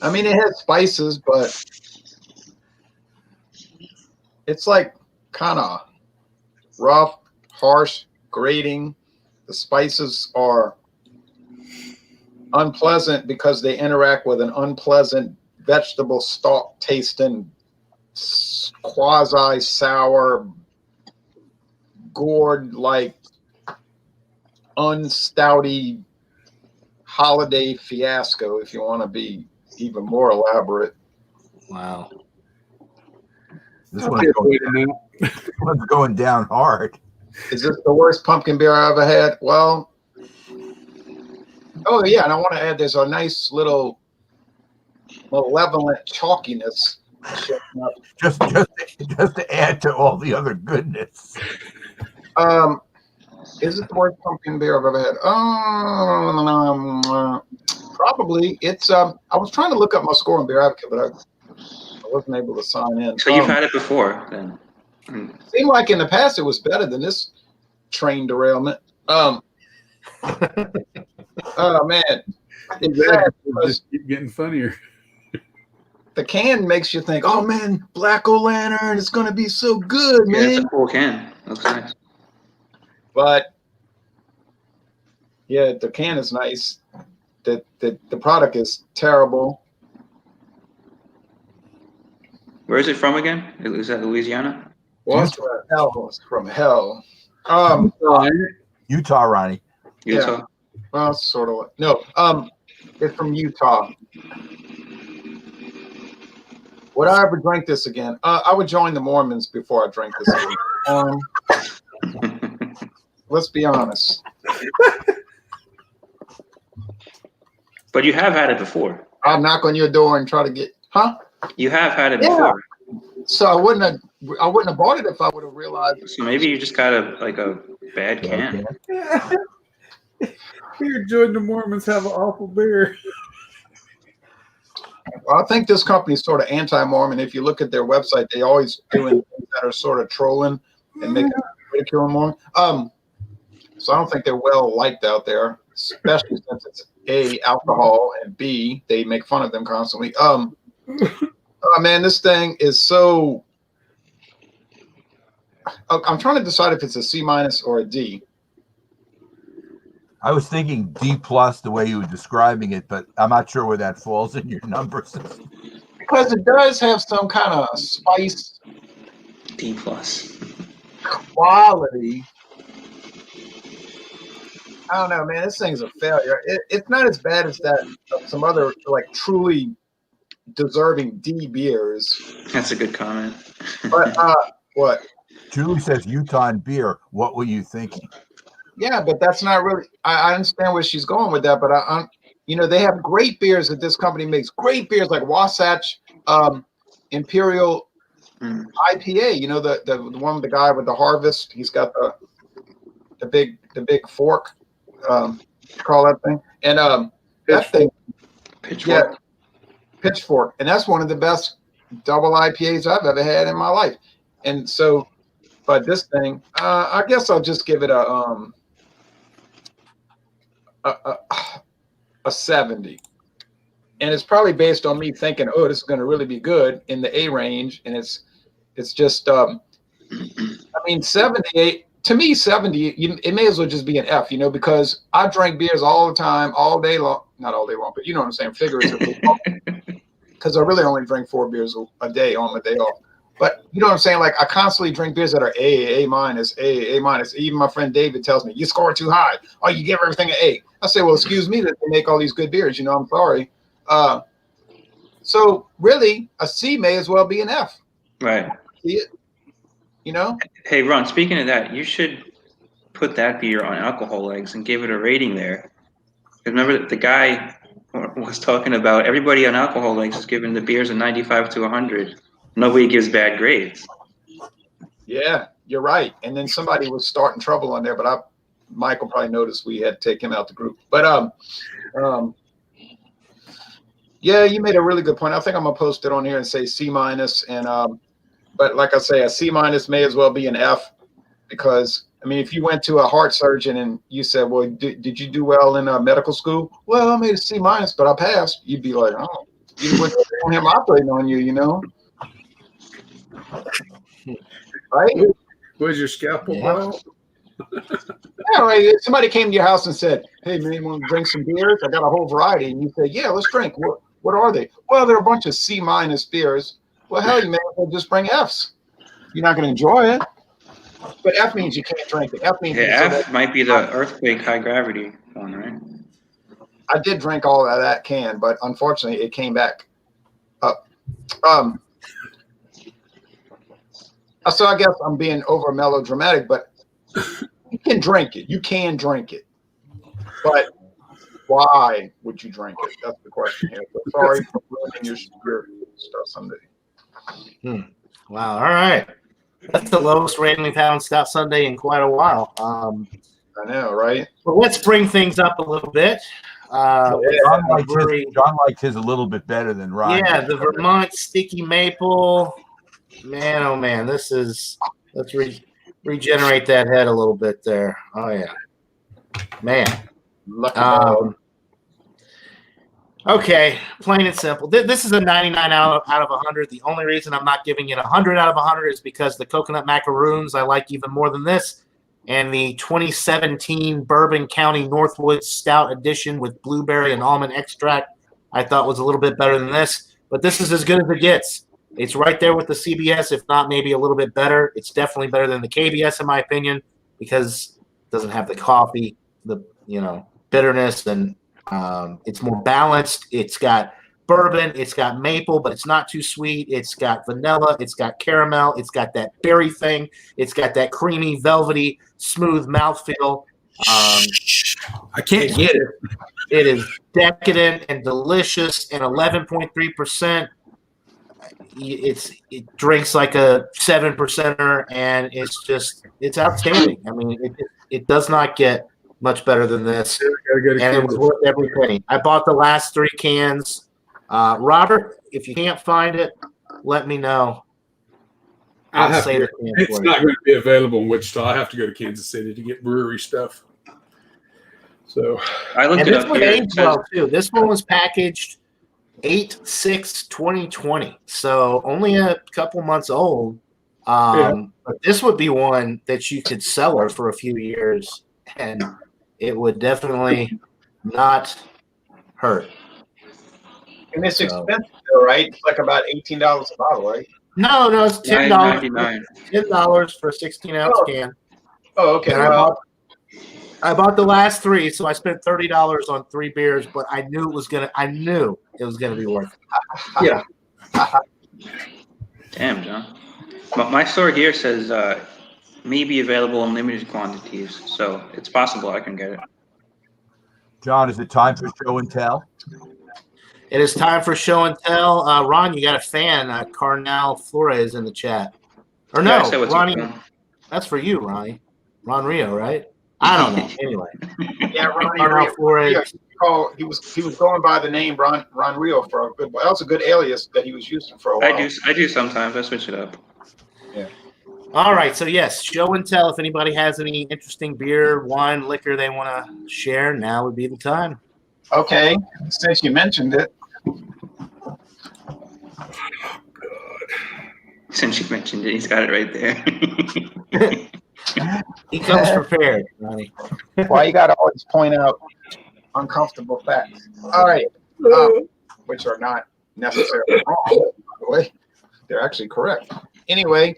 I mean, it has spices, but it's like kind of rough, harsh, grating. The spices are unpleasant because they interact with an unpleasant vegetable stalk tasting, quasi sour, gourd like unstouty holiday fiasco, if you want to be even more elaborate. Wow. This one's going down hard. Is this the worst pumpkin beer I ever had? Well, oh yeah, and I want to add there's a nice little malevolent chalkiness showing up. Just to add to all the other goodness. Is it the worst pumpkin beer I've ever had? Probably. It's I was trying to look up my score on Beer Advocate, but I wasn't able to sign in. So you've had it before, then? Seemed like in the past it was better than this train derailment. Oh man, it's sad because Just keep getting funnier. the can makes you think, oh man, Black-O-Lantern is gonna be so good, Yeah, man. it's a cool can. Looks nice. But yeah, the can is nice. The product is terrible. Where is it from again? Is that Louisiana? It's from hell. Utah, Ronnie. Utah? Well, sort of. No, it's from Utah. Would I ever drink this again? I would join the Mormons before I drink this again. Let's be honest. But you have had it before. I'll knock on your door and try to get, huh? You have had it Yeah. before. So I wouldn't have bought it if I would have realized. So maybe you just got a bad can. Here, Jordan, the Mormons have an awful beer. Well, I think this company is sort of anti-Mormon. If you look at their website, they always doing things that are sort of trolling and making ridicule Mormon. So I don't think they're well liked out there, especially since it's A, alcohol, and B, they make fun of them constantly. Oh man, this thing is so. I'm trying to decide if it's a C- or a D. I was thinking D plus the way you were describing it, but I'm not sure where that falls in your number system. Because it does have some kind of spice D plus. quality. I don't know, man. This thing's a failure. It's not as bad as that of some other like truly deserving D beers. That's a good comment. But what? Julie says Utah beer. What were you thinking? Yeah, but that's not really. I understand where she's going with that, but they have great beers that this company makes. Great beers like Wasatch Imperial IPA. You know the one with the guy with the harvest. He's got the big fork. Call that thing, and that thing, Pitchfork. yeah, pitchfork, and that's one of the best double IPAs I've ever had in my life. And so, but this thing, I guess I'll just give it a 70, and it's probably based on me thinking, oh, this is going to really be good in the A range, and it's just, I mean, 78. To me, 70, it may as well just be an F, because I drink beers all the time, all day long. Not all day long, but you know what I'm saying, figuratively. Because I really only drink 4 beers a day on my day off. But you know what I'm saying? Like, I constantly drink beers that are A minus. Even my friend David tells me, you score too high. Oh, you give everything an A. I say, well, excuse me that they make all these good beers. I'm sorry. So really, a C may as well be an F. Right. See it? Hey, Ron, speaking of that, you should put that beer on Alcohol Legs and give it a rating there. Remember, the guy was talking about everybody on Alcohol Legs is giving the beers a 95 to 100. Nobody gives bad grades. Yeah, you're right. And then somebody was starting trouble on there, but Michael probably noticed we had to take him out the group. But yeah, you made a really good point. I think I'm gonna post it on here and say C-, and but like I say, a C- may as well be an F, because I mean, if you went to a heart surgeon and you said, well, did you do well in medical school? Well, I made a C-, but I passed. You'd be like, oh, you wouldn't want him operating on you, right? Where's your scalpel? Yeah. Yeah, right. If somebody came to your house and said, hey, man, you want to drink some beers? I got a whole variety. And you say, yeah, let's drink. What are they? Well, they're a bunch of C- beers. Well, hell, you may as well just bring Fs. You're not going to enjoy it. But F means you can't drink it. F means F might be the earthquake high gravity one, right? I did drink all of that can, but unfortunately, it came back up. So I guess I'm being over melodramatic, but you can drink it. You can drink it. But why would you drink it? That's the question here. So sorry for ruining your Stout Sunday. Wow. All right. That's the lowest rating we've had on Stout Sunday in quite a while. I know, right? But let's bring things up a little bit. John liked his a little bit better than Ryan. Yeah, the Vermont Sticky Maple. Man, oh man, let's regenerate that head a little bit there. Oh yeah, man. Lucky Okay, plain and simple. This is a 99 out of 100. The only reason I'm not giving it 100 out of 100 is because the coconut macaroons I like even more than this, and the 2017 Bourbon County Northwood Stout Edition with blueberry and almond extract I thought was a little bit better than this. But this is as good as it gets. It's right there with the CBS, if not maybe a little bit better. It's definitely better than the KBS in my opinion, because it doesn't have the coffee, the bitterness, and it's more balanced. It's got bourbon, it's got maple, but it's not too sweet. It's got vanilla, it's got caramel, it's got that berry thing, it's got that creamy, velvety, smooth mouthfeel. I can't get it. It is decadent and delicious, and 11.3%. It drinks like a 7%er, and it's outstanding. I mean, it does not get much better than this, and it was worth every penny. I bought the last 3 cans. Robert, if you can't find it, let me know. I'll save it. It's not going to be available in Wichita. I have to go to Kansas City to get brewery stuff. So I looked And it this up one here. It aged says- well too. This one was packaged 8/6/2020, so only a couple months old. But this would be one that you could cellar for a few years, and it would definitely not hurt. And it's So- expensive, though, right? It's like about $18 a bottle, right? No, it's $10. $9.99. $10 for a 16-ounce Oh. can. Oh, okay. And I bought the last 3, so I spent $30 on 3 beers. But I knew it was gonna be worth it. yeah, Damn, John. But my store here says may be available in limited quantities, so it's possible I can get it. John, is it time for show and tell? It is time for show and tell. Ron, you got a fan. Carnell Flores in the chat. Or Yeah, I no, said what's up, Ronnie. John. That's for you, Ronnie. Ron Rio, right? I don't know. Anyway, Yeah, Ronnie Carnell Rio. Flores. He was going by the name Ron Rio for a good while. That was a good alias that he was using for a while. I do sometimes. I switch it up. All right, so yes, show and tell. If anybody has any interesting beer, wine, liquor they want to share, now would be the time. Okay, since you mentioned it, Since you mentioned it, he's got it right there. He comes prepared, Ronnie. why you got to always point out uncomfortable facts? All right, which are not necessarily wrong, by the way. They're actually correct. Anyway,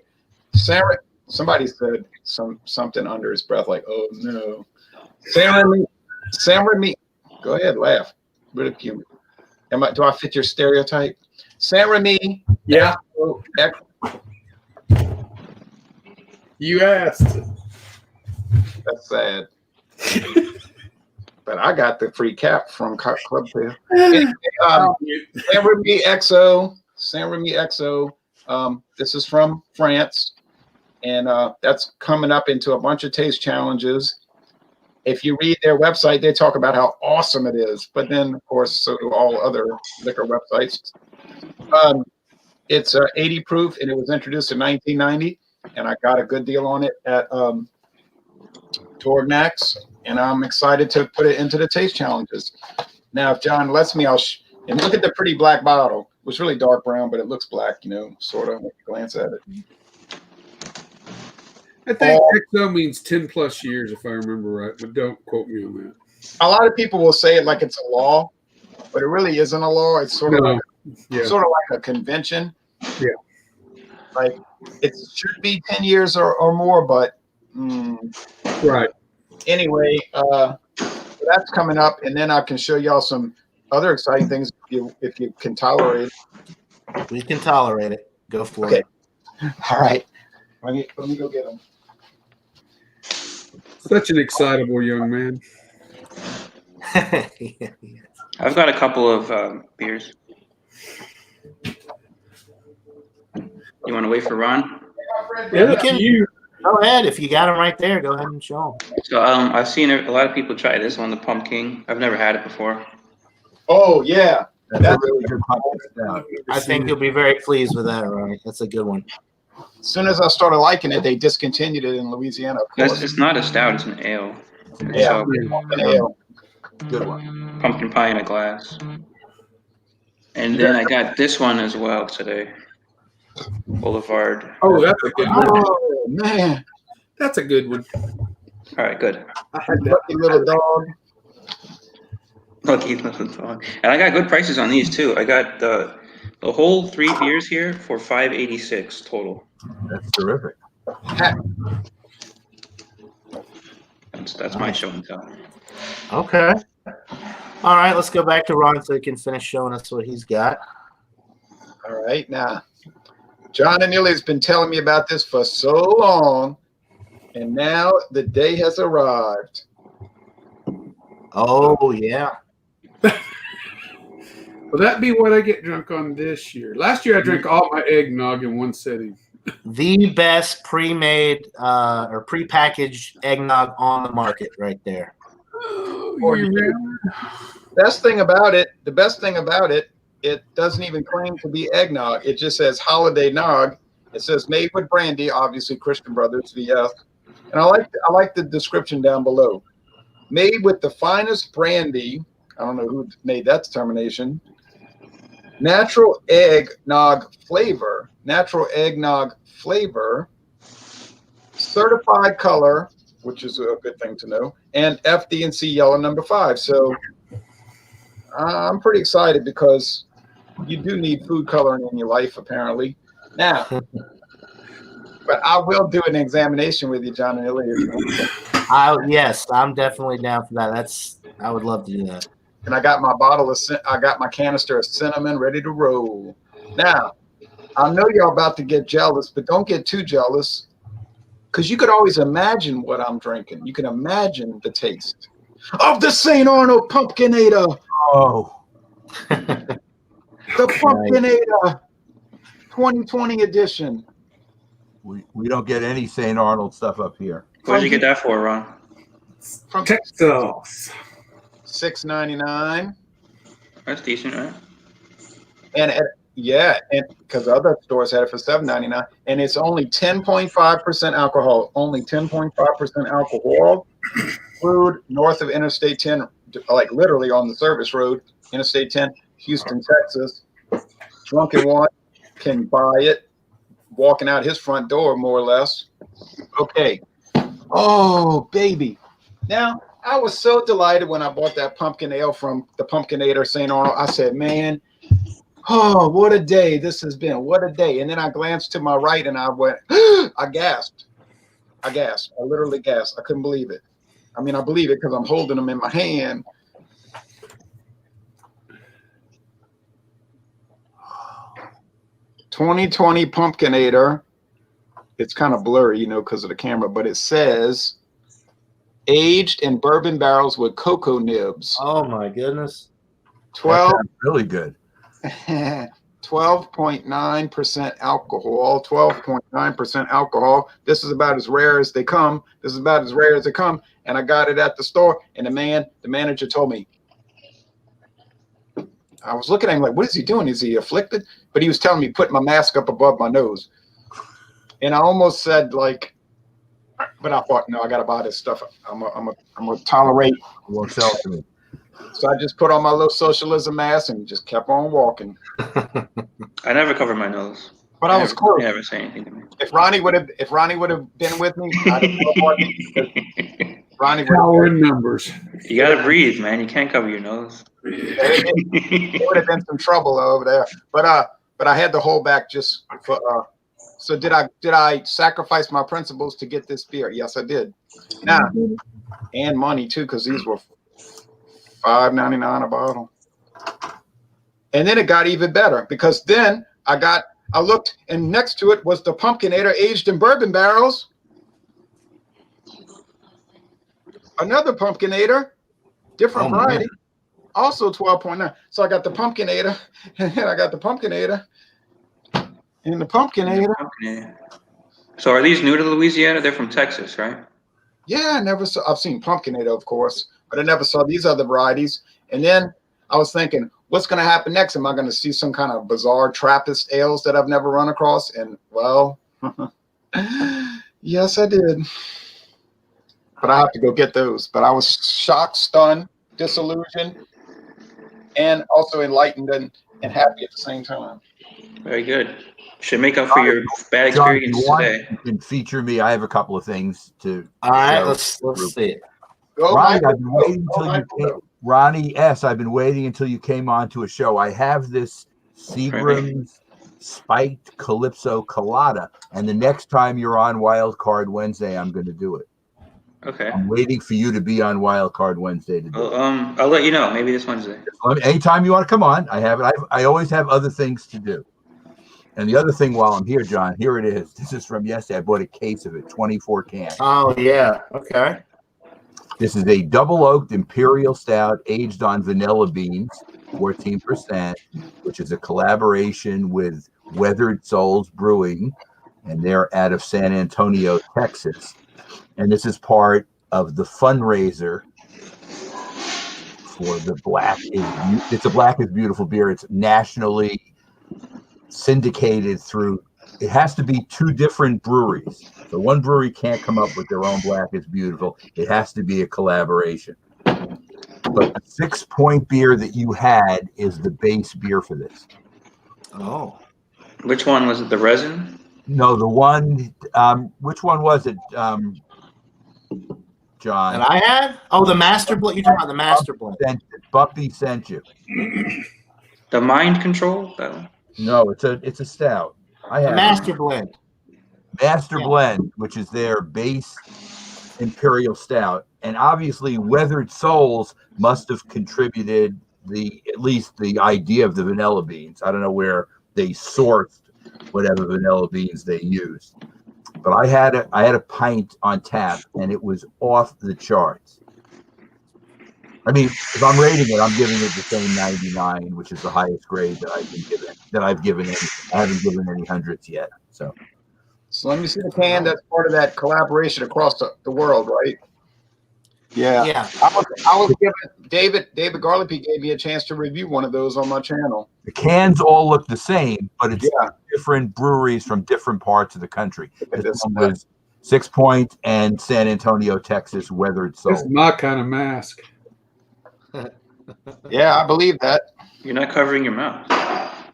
somebody said something under his breath like, "Oh no." Sam Remy, go ahead, laugh. Ridicule. Do I fit your stereotype? Sam Remy. yeah. You asked. That's sad. But I got the free cap from Club Fair. Anyway, San Remy XO. This is from France, and that's coming up into a bunch of taste challenges. If you read their website, they talk about how awesome it is, but then, of course, so do all other liquor websites. It's 80 proof, and it was introduced in 1990, and I got a good deal on it at Torgnax, and I'm excited to put it into the taste challenges. Now, if John lets me, and look at the pretty black bottle. It was really dark brown, but it looks black, sort of when you glance at it. I think XO means 10 plus years, if I remember right, but don't quote me on that. A lot of people will say it like it's a law, but it really isn't a law. It's sort of like a convention. Yeah. Like it should be 10 years or more, but Right. anyway, that's coming up, and then I can show y'all some other exciting things if you can tolerate it. We can tolerate it. Go for Okay. it. All right. Let me go get them. Such an excitable young man. I've got a couple of beers. You want to wait for Ron? Yeah, You can- you. Go ahead. If you got them right there, go ahead and show them. So I've seen a lot of people try this one, the Pumpkin. I've never had it before. Oh yeah, That's a really good pumpkin stout. I think you'll be very pleased with that, Ronnie. That's a good one. as soon as I started liking it, they discontinued it in Louisiana. Of course. It's not a stout, it's an ale. It's Yeah. a Ale. Good one. pumpkin pie in a glass. And then I got this one as well today. Boulevard. Oh, that's a good one. Oh man, That's a good one. All right, good. I had that. lucky little dog. Lucky little dog. And I got good prices on these too. I got the whole 3 beers here for $5.86 total. That's terrific. That's my show and tell. Okay. All right, let's go back to Ron so he can finish showing us what he's got. All right, now, John and Neely has been telling me about this for so long, and now the day has arrived. Oh, yeah. Will that be what I get drunk on this year? Last year I drank all my eggnog in one sitting. The best pre-made or pre-packaged eggnog on the market right there. Oh, Or you you- remember? The best thing about it it doesn't even claim to be eggnog. It just says holiday nog. It says made with brandy, obviously Christian Brothers, VS. And I like the description down below. Made with the finest brandy. I don't know who made that determination. Natural eggnog flavor. Certified color, which is a good thing to know, and FD&C yellow number 5. So I'm pretty excited because you do need food coloring in your life, apparently. Now, but I will do an examination with you, John and Ilya. Yes, I'm definitely down for that. I would love to do that. And I got my canister of cinnamon ready to roll. Now, I know y'all about to get jealous, but don't get too jealous, because you could always imagine what I'm drinking. You can imagine the taste of the St. Arnold Pumpkinator. Oh, The Pumpkinator 2020 edition. we don't get any St. Arnold stuff up here. What did you get that for, Ron? From Texas. $6.99. That's decent, right? And because other stores had it for $7.99, and it's only 10.5% alcohol. Only 10.5% alcohol. Brewed north of Interstate 10, like literally on the service road, Interstate 10, Houston, Texas. Drunken one can buy it, walking out his front door, more or less. Okay. Oh, baby. Now, I was so delighted when I bought that pumpkin ale from the Pumpkinator St. Arnold. I said, man, oh, what a day this has been. What a day. And then I glanced to my right and I went, I gasped. I literally gasped. I couldn't believe it. I mean, I believe it because I'm holding them in my hand. "2020 Pumpkinator." It's kind of blurry, because of the camera, but it says aged in bourbon barrels with cocoa nibs. Oh my goodness. 12 Really good. 12.9% alcohol. 12.9% alcohol. This is about as rare as they come. And I got it at the store. And the manager told me. I was looking at him like, what is he doing? Is he afflicted? But he was telling me put my mask up above my nose. And I almost said but I thought, no, I got to buy this stuff. I'm gonna tolerate. It won't sell to me. So I just put on my little socialism mask and just kept on walking. I never cover my nose. But I was close. Never say anything to me. If Ronnie would have been with me, I'd have Ronnie would Power in numbers. You gotta breathe, man. You can't cover your nose. there would have been some trouble over there. But I had to hold back just for. So did I sacrifice my principles to get this beer? Yes, I did. Now, and money too, because these were $5.99 a bottle. And then it got even better because then I looked and next to it was the Pumpkinator aged in bourbon barrels. Another Pumpkinator, different variety, also 12.9. So I got the Pumpkinator, and then I got the Pumpkinator, and the Pumpkinator. So are these new to Louisiana? They're from Texas, right? Yeah, I've seen Pumpkinator, of course, but I never saw these other varieties. And then I was thinking, what's going to happen next? Am I going to see some kind of bizarre Trappist ales that I've never run across? And well, yes, I did. But I have to go get those. But I was shocked, stunned, disillusioned, and also enlightened and happy at the same time. Very good. Should make up for your bad experience today. You can feature me. I have a couple of things to. All right, let's see it. Ronnie, I've been waiting until you came. Ronnie S., I've been waiting until you came on to a show. I have this Seagram's Spiked Calypso Colada, and the next time you're on Wild Card Wednesday, I'm going to do it. Okay. I'm waiting for you to be on Wild Card Wednesday to do it. I'll let you know. Maybe this Wednesday. Anytime you want to come on, I have it. I always have other things to do. And the other thing while I'm here, John, here it is. This is from yesterday. I bought a case of it, 24 cans. Oh, yeah. Okay. This is a double oaked Imperial Stout aged on vanilla beans, 14%, which is a collaboration with Weathered Souls Brewing, and they're out of San Antonio, Texas. And this is part of the fundraiser for the it's a Black is Beautiful beer. It's nationally syndicated through. It has to be two different breweries. So one brewery can't come up with their own Black is Beautiful. It has to be a collaboration. But the 6 Point beer that you had is the base beer for this. Oh. Which one was it? The resin? No, the one. Which one was it, John? And I had? Oh, the master blend. You're talking about the master blend. Buppy sent you. The Mind Control? That one? No, it's a stout. I The have master blend. Master Blend, which is their base Imperial Stout, and obviously Weathered Souls must have contributed at least the idea of the vanilla beans. I don't know where they sourced whatever vanilla beans they used, but I had a pint on tap and it was off the charts. I mean, if I'm rating it, I'm giving it the same 99, which is the highest grade that I've given it. I haven't given any hundreds yet. So let me see the can. That's part of that collaboration across the world, right? Yeah. I was giving David Garlipi gave me a chance to review one of those on my channel. the cans all look the same, but it's different breweries from different parts of the country. This one was 6 Point and San Antonio, Texas, Weathered Soul. This is my kind of mask. Yeah, I believe that. You're not covering your mouth.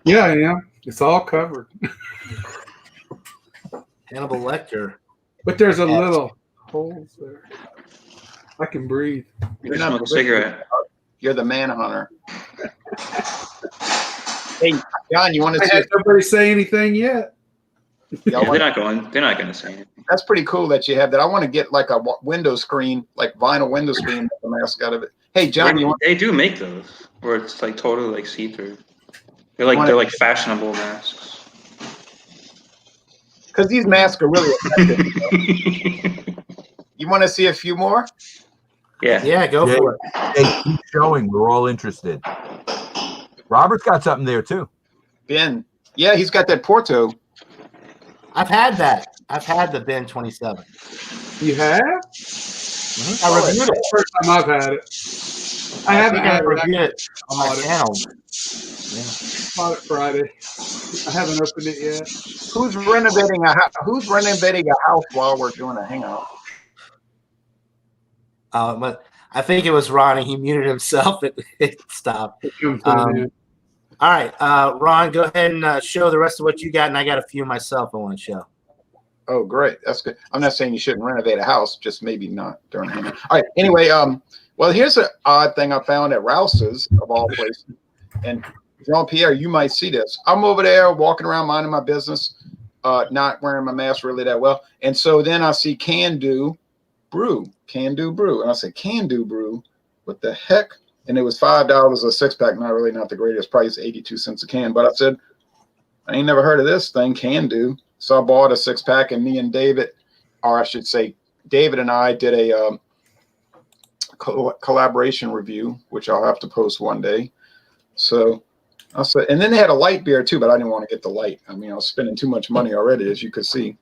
Yeah, I am. It's all covered. Hannibal Lecter. But there's a little holes there. I can breathe. You can smoke a cigarette. You're the manhunter. Hey, John, you want to see? Has nobody say anything yet? Yeah, they're not going to say anything. That's pretty cool that you have that. I want to get like a window screen, like vinyl window screen, with the mask out of it. Hey, John, They do make those where it's like totally like see-through. They're like fashionable masks. Because these masks are really effective. You want to see a few more? Yeah, go for it. Hey, keep showing. We're all interested. Robert's got something there too. Ben, yeah, he's got that Porto. I've had that. I've had the Ben 27. You have? Mm-hmm. I reviewed it. First time I've had it. I haven't had reviewed it on my channel. Yeah. Bought it Friday. I haven't opened it yet. Who's renovating a house while we're doing a hangout? But I think it was Ronnie. He muted himself. It stopped. All right, Ron, go ahead and show the rest of what you got, and I got a few myself I want to show. Oh, great. That's good. I'm not saying you shouldn't renovate a house, just maybe not during a hangout. All right. Anyway, well, here's an odd thing I found at Rouse's, of all places. And Jean-Pierre, you might see this. I'm over there walking around minding my business, not wearing my mask really that well. And so then I see Can Do Brew. And I said, Can Do Brew? What the heck? And it was $5 a 6-pack. Not the greatest price, 82 cents a can. But I said, I ain't never heard of this thing, Can Do. So I bought a 6-pack, and me and David, or I should say, David and I did a collaboration review, which I'll have to post one day. So I said, and then they had a light beer too, but I didn't want to get the light. I mean, I was spending too much money already, as you could see.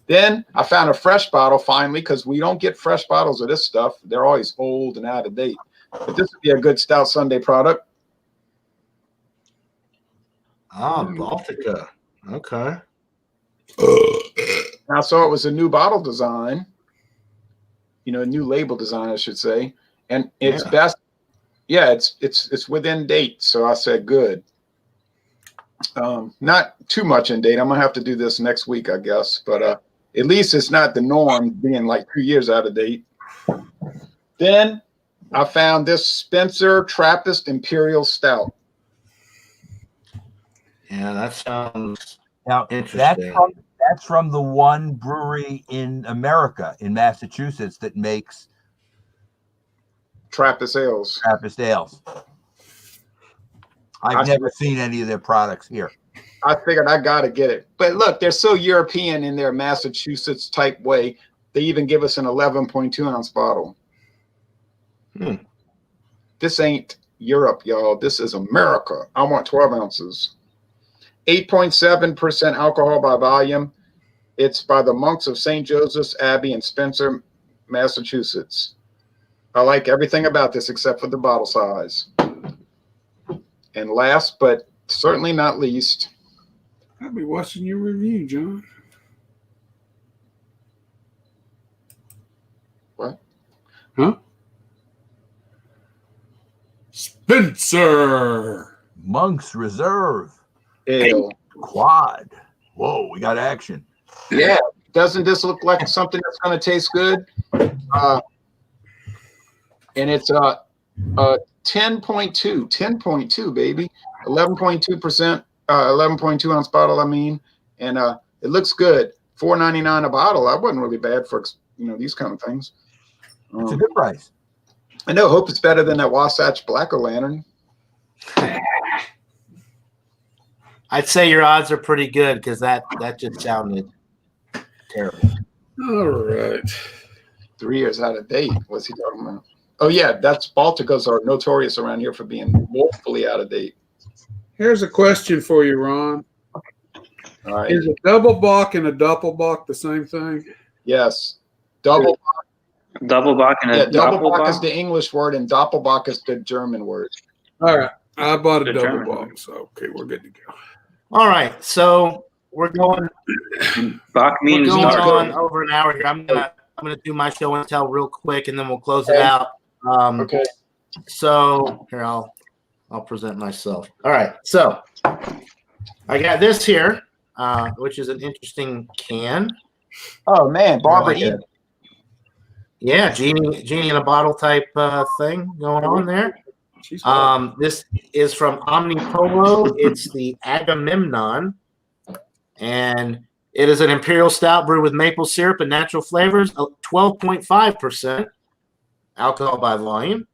Then I found a fresh bottle finally, because we don't get fresh bottles of this stuff. They're always old and out of date. But this would be a good Stout Sunday product. Baltica. Okay. I saw it was a new bottle design, a new label design, I should say, and it's best. Yeah, it's within date. So I said, good. Not too much in date. I'm gonna have to do this next week, I guess, but at least it's not the norm being like 2 years out of date. Then I found this Spencer Trappist Imperial Stout. Yeah, that sounds interesting. That's from the one brewery in America, in Massachusetts, that makes Trappist ales. I've never seen any of their products here. I figured I got to get it. But look, they're so European in their Massachusetts type way. They even give us an 11.2 ounce bottle. This ain't Europe, y'all. This is America. I want 12 ounces. 8.7% alcohol by volume. It's by the monks of St. Joseph's Abbey in Spencer, Massachusetts. I like everything about this except for the bottle size. And last, but certainly not least, I'll be watching your review, John. what? Huh? Spencer. Monk's Reserve Ale. Quad. Whoa, we got action. Yeah. Doesn't this look like something that's going to taste good? And it's 10.2, baby. 11.2%, 11.2 ounce bottle, I mean. And it looks good. $4.99 a bottle. That wasn't really bad for, these kind of things. It's a good price. I know. Hope it's better than that Wasatch Black-O-Lantern. I'd say your odds are pretty good because that just sounded terrible. All right. 3 years out of date. What's he talking about? Oh, yeah. That's Balticos are notorious around here for being woefully out of date. Here's a question for you, Ron. All right. Is a double bock and a doppelbock the same thing? Yes. Double Double-bock and a Doppelbock is doppelbock? the English word, and Doppelbock is the German word. All right. I bought a The double German bock, so okay, we're good to go. All right, so we're going Bock means dark. on over an hour here. I'm gonna do my show and tell real quick, and then we'll close it Okay. out. Okay. So here I'll present myself. All right, so I got this here, which is an interesting can. Oh, man. Barbara I like Eden. Yeah, genie in a bottle type thing going on there. She's hot. This is from Omnipolo. It's the Agamemnon, and it is an Imperial Stout brewed with maple syrup and natural flavors, 12.5% alcohol by volume.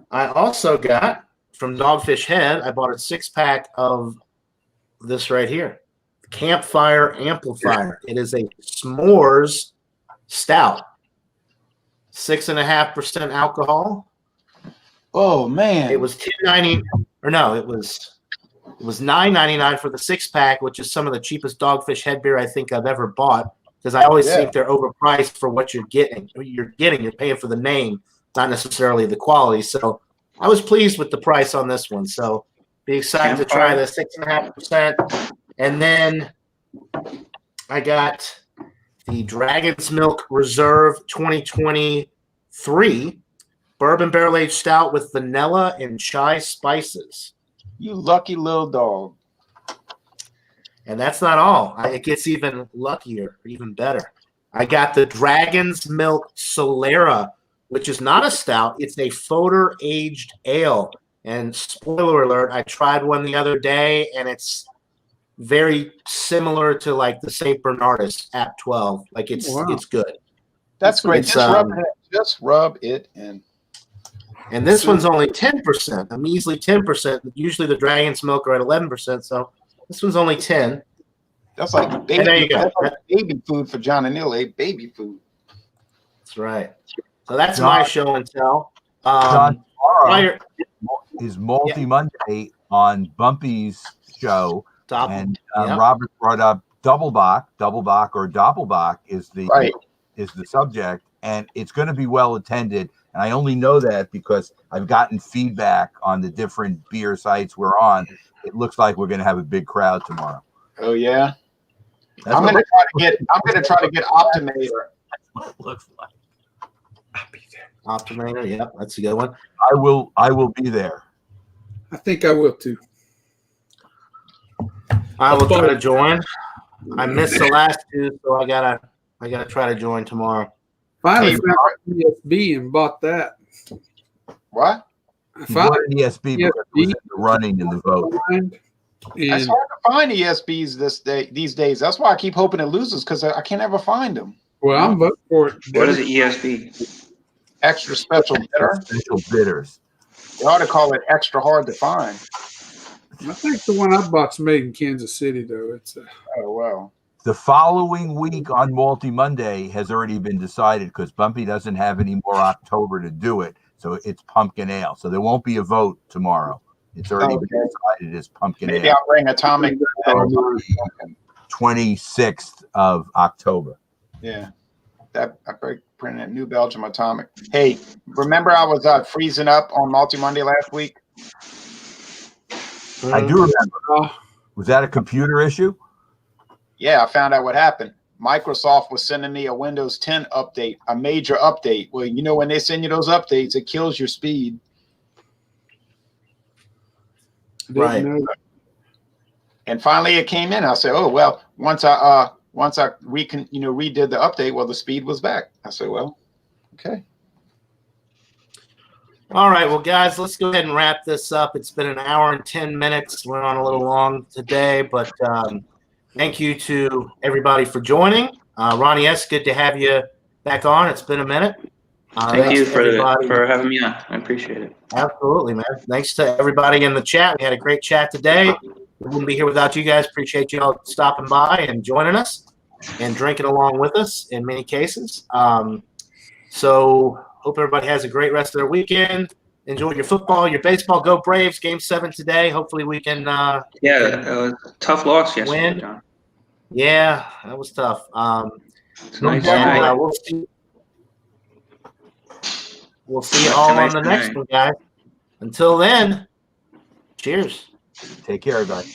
I also got from Dogfish Head, I bought a 6-pack of this right here, Campfire Amplifier. It is a s'mores stout, 6.5% alcohol. Oh, man. It was $10.90, or no, it was $9.99 for the 6-pack, which is some of the cheapest Dogfish Head beer I think I've ever bought. Because I always think they're overpriced for what you're getting. You're paying for the name, not necessarily the quality. So I was pleased with the price on this one. So be excited to try the 6.5%. And then I got the Dragon's Milk Reserve 2023 bourbon barrel aged stout with vanilla and chai spices. You lucky little dog. And that's not all. It gets even luckier, even better. I got the Dragon's Milk Solera, which is not a stout. It's a fodder aged ale. And spoiler alert, I tried one the other day, and it's very similar to like the St. Bernardus App 12. Like it's good. That's great. It's, Just rub it in. And this one's only 10%, a measly 10%. Usually the Dragon's Milk are at 11%, so this one's only 10. That's like And there you go. that's like baby food for John and Neil, baby food. That's right. So that's my show and tell. John, Prior, is Multi Monday on Bumpy's show, top, and yeah. Robert brought up double bock or doppelbock is the subject, and it's going to be well attended. And I only know that because I've gotten feedback on the different beer sites we're on. It looks like we're going to have a big crowd tomorrow. Oh yeah. That's I'm what gonna try to get Optimator. it looks like. I'll be there. Optimator, yeah, that's a good one. I will be there. I think I will too. I will try to join. I missed the last two, so I gotta try to join tomorrow. Finally Hey, found my ESB and bought that. What? I You bought finally an ESB because it was in the running in the vote. It's and hard to find ESBs these days. That's why I keep hoping it loses because I can't ever find them. well, I'm voting for it. What is it, ESB? Extra special bitter. Special bitters. They ought to call it extra hard to find. I think the one I bought's made in Kansas City, though. It's Oh wow. The following week on Multi Monday has already been decided because Bumpy doesn't have any more October to do it. So it's pumpkin ale. So there won't be a vote tomorrow. It's already been decided as pumpkin Maybe ale. I'll bring Atomic. 26th of October. Yeah. that I printed New Belgium Atomic. Hey, remember I was freezing up on Multi Monday last week? I do remember. Was that a computer issue? Yeah, I found out what happened. Microsoft was sending me a Windows 10 update, a major update. Well, you know, when they send you those updates, it kills your speed. Right. And finally it came in. I said, oh, well, once I redid the update, well, the speed was back. I said, well, okay. All right, well, guys, let's go ahead and wrap this up. It's been an hour and 10 minutes. We're on a little long today, but thank you to everybody for joining. Ronnie S., good to have you back on. It's been a minute. Thank you for having me on. I appreciate it. Absolutely, man. Thanks to everybody in the chat. We had a great chat today. We wouldn't be here without you guys. Appreciate you all stopping by and joining us and drinking along with us in many cases. So hope everybody has a great rest of their weekend. Enjoy your football, your baseball. Go Braves. Game 7 today. Hopefully we can tough loss yesterday, win. John. Yeah, that was tough. It's nice tonight. We'll see you all on the next one, guys. Until then, cheers. Take care, everybody.